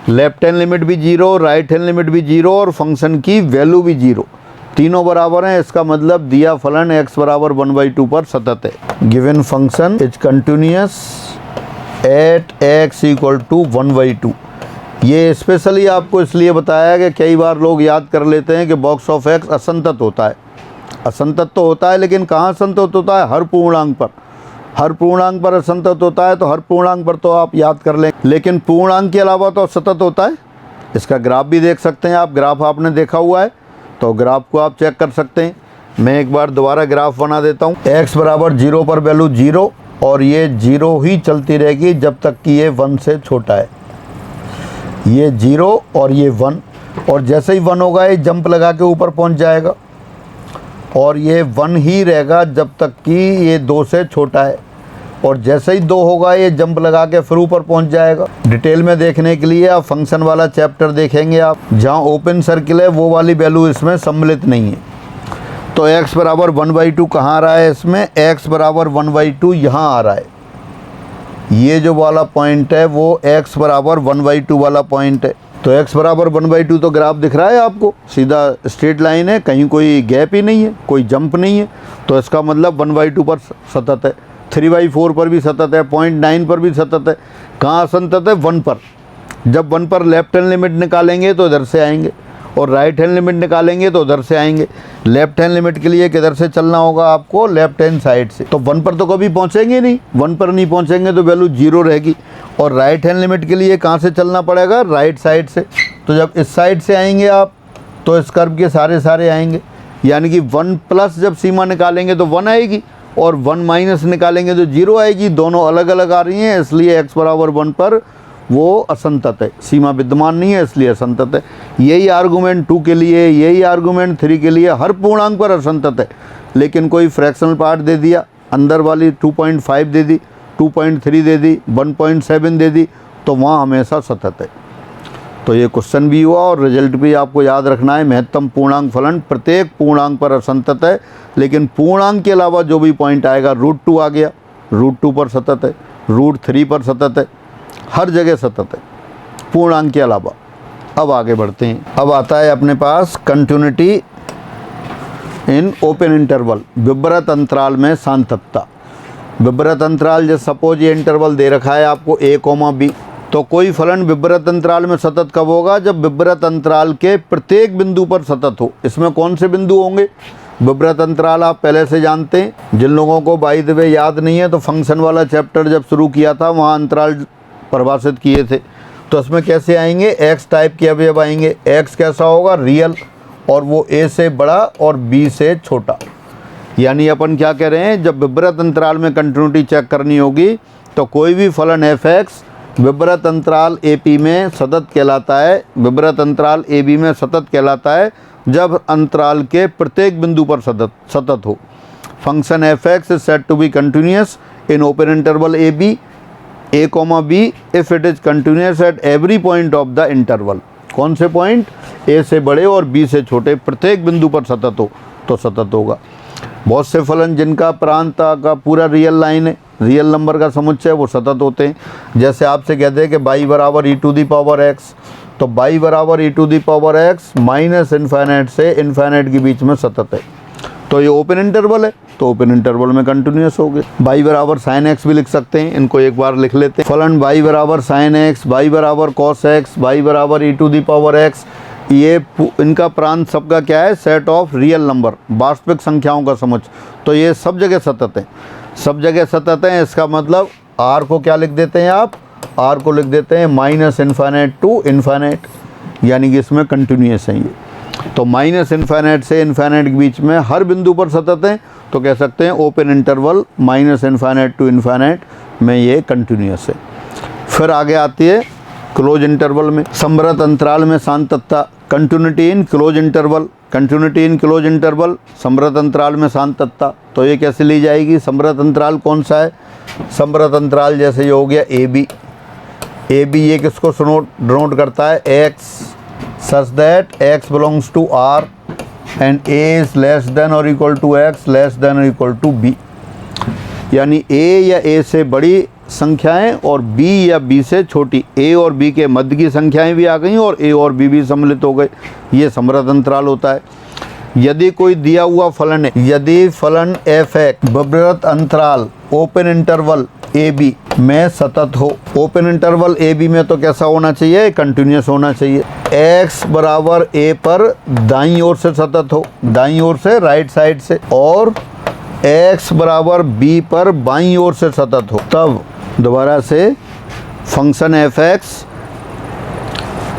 लेफ्ट हैंड लिमिट भी 0, राइट हैंड लिमिट भी 0 और फंक्शन की वैल्यू भी 0, तीनों बराबर हैं। इसका मतलब दिया फलन x बराबर 1/2 पर सतत है। Given function is continuous at x equal to 1/2। ये स्पेशली आपको इसलिए बताया कि कई बार लोग याद कर लेते हैं कि बॉक्स ऑफ x असंतत होता है। असंतत तो होता है लेकिन कहाँ असंतत होता है? हर पूर्णांक पर। हर पूर्णांक पर असंतत होता है तो हर पूर्णांक पर तो आप याद कर लें, लेकिन पूर्णांक के अलावा तो असतत होता है। इसका ग्राफ भी देख सकते हैं आप, ग्राफ आपने देखा हुआ है। तो ग्राफ को आप चेक कर सकते हैं। मैं एक बार दोबारा ग्राफ बना देता हूँ। x बराबर 0 पर वैल्यू 0 और ये 0 ही चलती रहेगी जब तक कि ये 1 से छोटा है। ये 0 और ये 1, और जैसे ही 1 होगा ये जंप लगा के ऊपर पहुँच जाएगा, और ये 1 ही रहेगा जब तक कि ये 2 से छोटा है, और जैसे ही 2 होगा ये जंप लगा के फिर ऊपर पहुंच जाएगा। डिटेल में देखने के लिए आप फंक्शन वाला चैप्टर देखेंगे। आप जहां ओपन सर्किल है वो वाली वैल्यू इसमें सम्मिलित नहीं है। तो x बराबर 1/2 कहाँ आ रहा है इसमें? x बराबर 1/2 यहाँ आ रहा है। ये जो वाला पॉइंट है वो x बराबर 1/2 वाला पॉइंट है। तो x बराबर 1/2 तो ग्राफ दिख रहा है आपको, सीधा स्ट्रेट लाइन है, कहीं कोई गैप ही नहीं है, कोई जंप नहीं है। तो इसका मतलब 1/2 पर सतत है, 3/4 पर भी सतत है, 0.9 पर भी सतत है। कहाँ असंतत है? 1 पर। जब 1 पर लेफ्ट हैंड लिमिट निकालेंगे तो इधर से आएंगे, और राइट हैंड लिमिट निकालेंगे तो उधर से आएंगे। लेफ्ट हैंड लिमिट के लिए किधर से चलना होगा आपको? लेफ्ट हैंड साइड से। तो 1 पर तो कभी पहुँचेंगे नहीं, 1 पर नहीं पहुँचेंगे तो वैल्यू 0 रहेगी। और राइट हैंड लिमिट के लिए कहाँ से चलना पड़ेगा? राइट साइड से। तो जब इस साइड से आएंगे आप तो इस कर्व के सारे आएंगे, यानी कि 1 प्लस जब सीमा निकालेंगे तो 1 आएगी, और 1 माइनस निकालेंगे तो 0 आएगी। दोनों अलग अलग आ रही हैं, इसलिए x बराबर 1 पर वो असंतत है, सीमा विद्यमान नहीं है, इसलिए असंतत है। यही आर्गूमेंट 2 के लिए, यही आर्गूमेंट 3 के लिए, हर पूर्णांक पर असंतत है। लेकिन कोई फ्रैक्शनल पार्ट दे दिया, अंदर वाली 2.5 दे दी, 2.3 दे दी, 1.7 दे दी, तो वहाँ हमेशा सतत है। तो ये क्वेश्चन भी हुआ और रिजल्ट भी आपको याद रखना है। महत्तम पूर्णांक फलन प्रत्येक पूर्णांक पर असंतत है, लेकिन पूर्णांक के अलावा जो भी पॉइंट आएगा, √2 आ गया, √2 पर सतत है, √3 पर सतत है, हर जगह सतत है पूर्णांक के अलावा। अब आगे बढ़ते हैं। अब आता है अपने पास कंटिन्यूटी इन ओपन इंटरवल, विवृत अंतराल में सांतत्ता। विवृत अंतराल, जैसे सपोज ये इंटरवल दे रखा है आपको a, b, तो कोई फलन विवृत अंतराल में सतत कब होगा? जब विवृत अंतराल के प्रत्येक बिंदु पर सतत हो। इसमें कौन से बिंदु होंगे? विवृत अंतराल आप पहले से जानते हैं। जिन लोगों को बाय द वे याद नहीं है, तो फंक्शन वाला चैप्टर जब शुरू किया था वहाँ अंतराल परिभाषित किए थे। तो इसमें कैसे आएंगे? x टाइप के अवयव आएंगे। x कैसा होगा? रियल, और वो a से बड़ा और b से छोटा। यानी अपन क्या कह रहे हैं, जब विवृत अंतराल में कंटिन्यूटी चेक करनी होगी तो कोई भी फलन f(x) विवृत अंतराल AP में सतत कहलाता है, विवृत अंतराल AB में सतत कहलाता है जब अंतराल के प्रत्येक बिंदु पर सतत हो। Function f(x) is said to be continuous in open interval AB, a, b if it is continuous at every point of the interval। कौन से पॉइंट? a से बड़े और b से छोटे प्रत्येक बिंदु पर सतत हो तो सतत होगा। बहुत से फलन जिनका प्रांत का पूरा रियल लाइन है, रियल नंबर का समुच्चय, वो सतत होते हैं। जैसे आपसे कहते हैं कि y बराबर e⁻x, तो y बराबर e⁻x माइनस इन्फाइनाइट से इन्फाइनाइट के बीच में सतत है। तो ये ओपन इंटरवल है, तो ओपन इंटरवल में कंटिन्यूस हो गए। y बराबर sin x भी लिख सकते हैं, इनको एक बार लिख लेते हैं। फलन y बराबर sin x, y बराबर cos x, y बराबर e⁻x, ये इनका प्रांत सबका क्या है? सेट ऑफ रियल नंबर, वास्तविक संख्याओं का समुच्चय। तो ये सब जगह सतत हैं, सब जगह सतत हैं। इसका मतलब r को क्या लिख देते हैं आप? r को लिख देते हैं माइनस इन्फाइनाइट टू इन्फाइनाइट, यानी कि इसमें कंटिन्यूस है ये। तो माइनस इन्फाइनाइट से इन्फाइनाइट के बीच में हर बिंदु पर सतत हैं, तो कह सकते हैं open interval minus infinite to infinite में ये कंटिन्यूस है। फिर आगे आती है क्लोज इंटरवल में, संवृत अंतराल में सांतत्ता। Continuity in close interval, continuity in close interval, संवृत अंतराल में सांतत्ता। तो ये कैसे ली जाएगी? संवृत अंतराल कौन सा है? संवृत अंतराल जैसे ये हो गया AB, ये किसको डिनोट करता है? x, such that x belongs to R and a is less than or equal to x less than or equal to b। यानी a या a से बड़ी संख्याएं और b या b से छोटी, a और b के मध्य की संख्याएं भी आ गई और a और b भी सम्मिलित हो गए। ये संवृत अंतराल होता है। यदि कोई दिया हुआ फलन है, यदि फलन f(x) विवृत अंतराल ओपन इंटरवल AB में सतत हो, ओपन इंटरवल AB में तो कैसा होना चाहिए? कंटिन्यूस होना चाहिए। x बराबर a पर दाईं ओर से सतत हो, दाईं ओर से, राइट साइड से, और x बराबर b पर बाईं ओर से सतत हो। तब दोबारा से function f(x)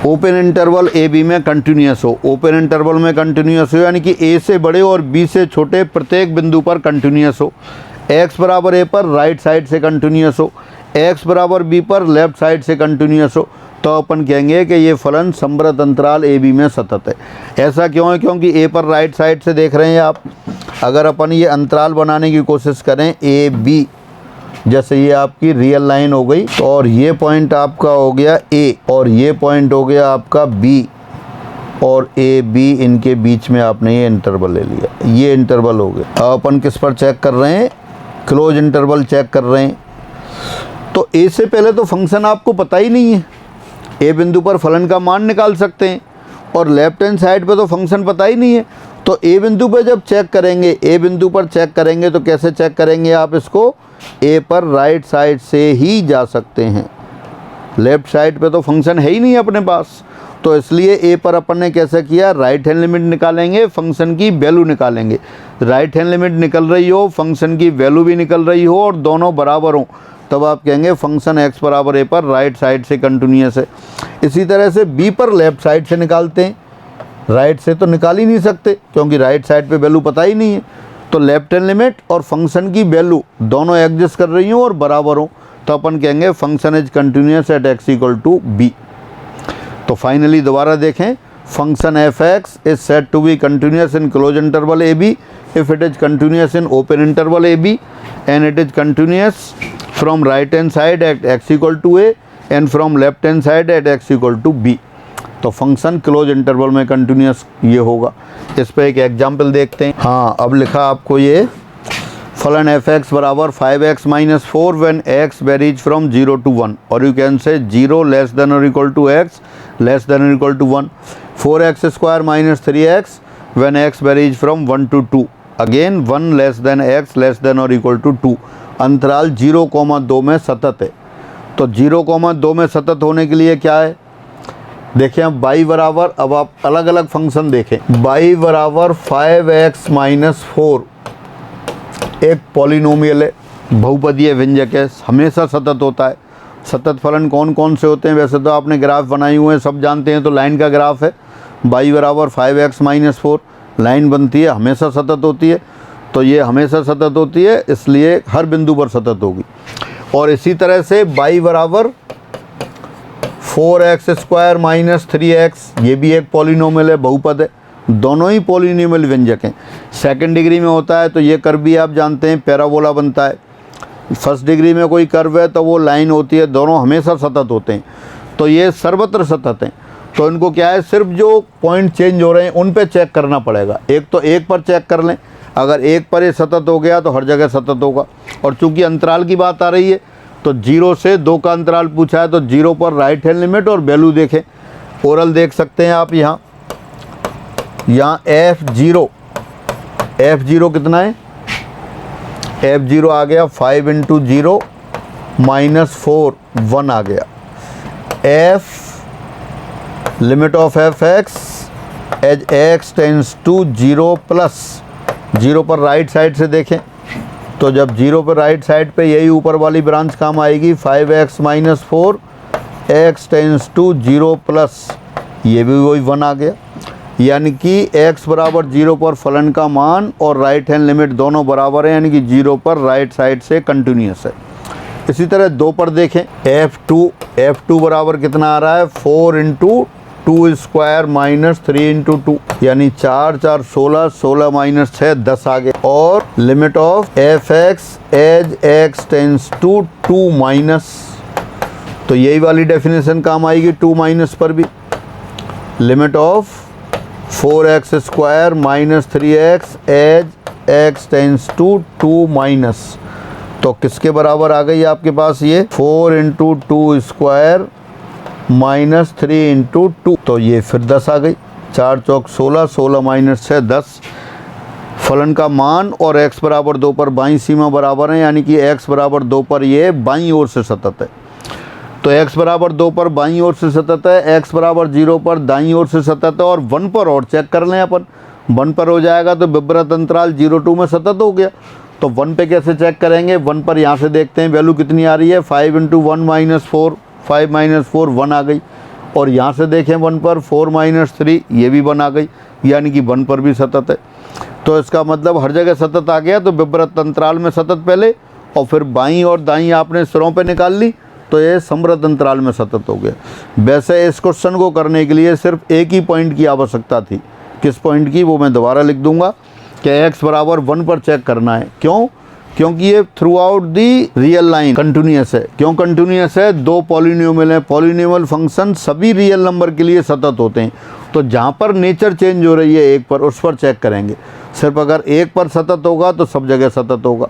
open interval a b में कंटिन्यूस हो, ओपन इंटरवल में कंटिन्यूस हो यानी कि ए से बड़े और बी से छोटे प्रत्येक बिंदु पर कंटिन्यूस हो, एक्स बराबर ए पर राइट साइड से कंटिन्यूस हो, एक्स बराबर बी पर लेफ्ट साइड से कंटिन्यूस हो, तो अपन कहेंगे कि ये फलन समवर्त अंतराल ए बी में सतत है। ऐसा क्यों है? क्योंकि ए पर राइट साइड से देख रहे हैं आप। अगर अपन ये अंतराल बनाने की कोशिश करें ए बी, जैसे ये आपकी रियल लाइन हो गई और ये पॉइंट आपका हो गया ए और ये पॉइंट हो गया आपका बी और ए बी, इनके बीच में आपने ये इंटरवल ले लिया, ये इंटरवल हो गया। अब अपन किस पर चेक कर रहे हैं? क्लोज इंटरवल चेक कर रहे हैं। तो ए से पहले तो फंक्शन आपको पता ही नहीं है, ए बिंदु पर फलन का मान निकाल सकते हैं और लेफ्ट हैंड साइड पे तो फंक्शन पता ही नहीं है। तो ए बिंदु पे जब चेक करेंगे, ए बिंदु पर चेक करेंगे तो कैसे चेक करेंगे आप इसको? ए पर राइट साइड से ही जा सकते हैं, लेफ्ट साइड पे तो फंक्शन है ही नहीं अपने पास। तो इसलिए ए पर अपन ने कैसे किया? राइट हैंड लिमिट निकालेंगे, फंक्शन की वैल्यू निकालेंगे। राइट हैंड लिमिट निकल रही हो, फंक्शन की वैल्यू भी निकल रही हो और दोनों बराबर हो, तब आप कहेंगे फंक्शन एक्स बराबर ए पर राइट साइड से कंटिन्यूस है। इसी तरह से बी पर लेफ्ट साइड से निकालते हैं, राइट से तो निकाल ही नहीं सकते क्योंकि राइट साइड पे वैल्यू पता ही नहीं है। तो लेफ्ट हैंड लिमिट और फंक्शन की वैल्यू दोनों एग्जिस्ट कर रही हो और बराबर हो, तो अपन कहेंगे function is continuous at x equal to b. तो फाइनली दोबारा देखें, function f x is said to be continuous in close interval a b if it is continuous in open interval a b and it is continuous from right hand side at x equal to a and from left hand side at x equal to b. तो function close interval में continuous ये होगा। इस पर एक example देखते हैं। हाँ, अब लिखा आपको ये फलन एफ एक्स बराबर 5x minus 4 when x varies from 0 to 1 और you can say 0 less than और equal to x less than और equal to 1, 4x square minus 3x when x varies from 1 to 2, again 1 less than x less than और equal to 2, अंतराल 0,2 में सतत है। तो 0,2 में सतत होने के लिए क्या है? देखिए हम y बराबर, अब आप अलग अलग फंक्शन देखें, y बराबर 5x माइनस 4 एक पॉलिनोमियल है, बहुपदीय व्यंजक है, हमेशा सतत होता है। सतत फलन कौन कौन से होते हैं? वैसे तो आपने ग्राफ बनाए हुए हैं, सब जानते हैं। तो लाइन का ग्राफ है, y बराबर 5x माइनस 4 लाइन बनती है, हमेशा सतत होती है। तो ये हमेशा सतत होती है, इसलिए हर बिंदु पर सतत होगी। और इसी तरह से y बराबर 4x स्क्वायर माइनस 3x, ये भी एक पॉलिनोमियल है, बहुपद है। दोनों ही पॉलिनोमियल व्यंजक हैं। सेकंड डिग्री में होता है तो ये कर्व भी आप जानते हैं, पैराबोला बनता है। फर्स्ट डिग्री में कोई कर्व है तो वो लाइन होती है, दोनों हमेशा सतत होते हैं। तो ये सर्वत्र सतत हैं। तो इनको क्या है, सिर्फ जो पॉइंट चेंज हो रहे हैं उन पे चेक करना पड़ेगा। एक तो एक पर चेक कर लें, अगर एक पर ये सतत हो गया तो हर जगह सतत होगा। और चूंकि अंतराल की बात आ रही है तो 0 से 2 का अंतराल पूछा है, तो 0 पर राइट हैंड लिमिट और वैल्यू देखें। ओरल देख सकते हैं आप, यहाँ f0 कितना है? f0 आ गया 5 इंटू 0 माइनस 4 1 आ गया। f limit of f x as x tends to 0 plus 0 पर राइट साइड से देखें तो जब 0 पर राइट साइड पे यही ऊपर वाली ब्रांच काम आएगी। 5x minus 4 x tends to 0 plus, ये भी वही 1 आ गया। यानी कि x बराबर 0 पर फलन का मान और राइट हैंड लिमिट दोनों बराबर है, यानी कि 0 पर राइट साइड से कंटिन्यूस है। इसी तरह 2 पर देखें, f2 बराबर कितना आ रहा है? 4 इंटू 2 स्क्वायर माइनस 3 इंटू 2, यानी 4 4 16, 16 माइनस 6 10 आ गए। और limit of f x as x tends to 2 minus, तो यही वाली डेफिनेशन काम आएगी 2 माइनस पर भी। Limit of 4x square minus 3x as x tends to 2 minus, तो किसके बराबर आ गई आपके पास ये? 4 इंटू 2 स्क्वायर माइनस 3 इंटू 2, तो ये फिर 10 आ गई। 4 चौक 16, 16 माइनस 6 10। फलन का मान और x बराबर 2 पर बाईं सीमा बराबर है, यानी कि x बराबर 2 पर ये बाईं ओर से सतत है। तो x बराबर 2 पर बाईं ओर से सतत है, x बराबर 0 पर दाईं ओर से सतत है। और 1 पर और चेक कर लें अपन, 1 पर हो जाएगा तो विवृत अंतराल 0 2 में सतत हो गया। तो 1 पे कैसे चेक करेंगे? 1 पर यहाँ से देखते हैं वैल्यू कितनी आ रही है। 5 इंटू 1 माइनस 4, 5 माइनस 4 1 आ गई। और यहाँ से देखें 1 पर 4 - 3 ये भी 1 आ गई, यानी कि 1 पर भी सतत है। तो इसका मतलब हर जगह सतत आ गया। तो विवर्त अंतराल में सतत पहले और फिर बाईं और दाईं आपने सिरों पे निकाल ली, तो ये समवर्त अंतराल में सतत हो गया। वैसे इस क्वेश्चन को करने के लिए सिर्फ एक ही पॉइंट की आवश्यकता थी। किस पॉइंट की, वो मैं दोबारा लिख दूंगा कि x बराबर 1 पर चेक करना है। क्यों? क्योंकि ये through out the real line continuous है। क्यों कंटिन्यूस है? 2 पॉलिनोमियल है। पॉलिनोमियल फंक्शन सभी रियल नंबर के लिए सतत होते हैं। तो जहाँ पर नेचर चेंज हो रही है 1 पर, उस पर चेक करेंगे। सिर्फ अगर 1 पर सतत होगा तो सब जगह सतत होगा।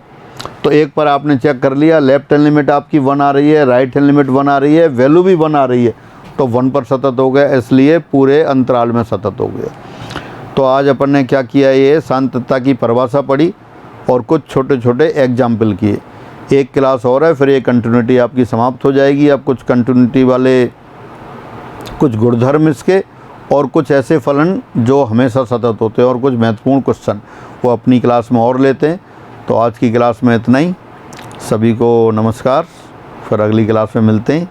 तो 1 पर आपने चेक कर लिया, लेफ्ट हैंड लिमिट आपकी 1 आ रही है, राइट हैंड लिमिट 1 आ रही है, वैल्यू भी 1 आ रही है, तो 1 पर सतत हो गया, इसलिए पूरे अंतराल में सतत हो गया। तो आज अपन ने क्या किया, ये शांतता की परिभाषा पढ़ी और कुछ छोटे छोटे एग्जाम्पल किए। एक क्लास और है, फिर ये कंटिन्यूटी आपकी समाप्त हो जाएगी। अब कुछ कंटिन्यूटी वाले कुछ गुणधर्म इसके और कुछ ऐसे फलन जो हमेशा सतत होते हैं और कुछ महत्वपूर्ण क्वेश्चन वो अपनी क्लास में और लेते हैं। तो आज की क्लास में इतना ही। सभी को नमस्कार, फिर अगली क्लास में मिलते हैं।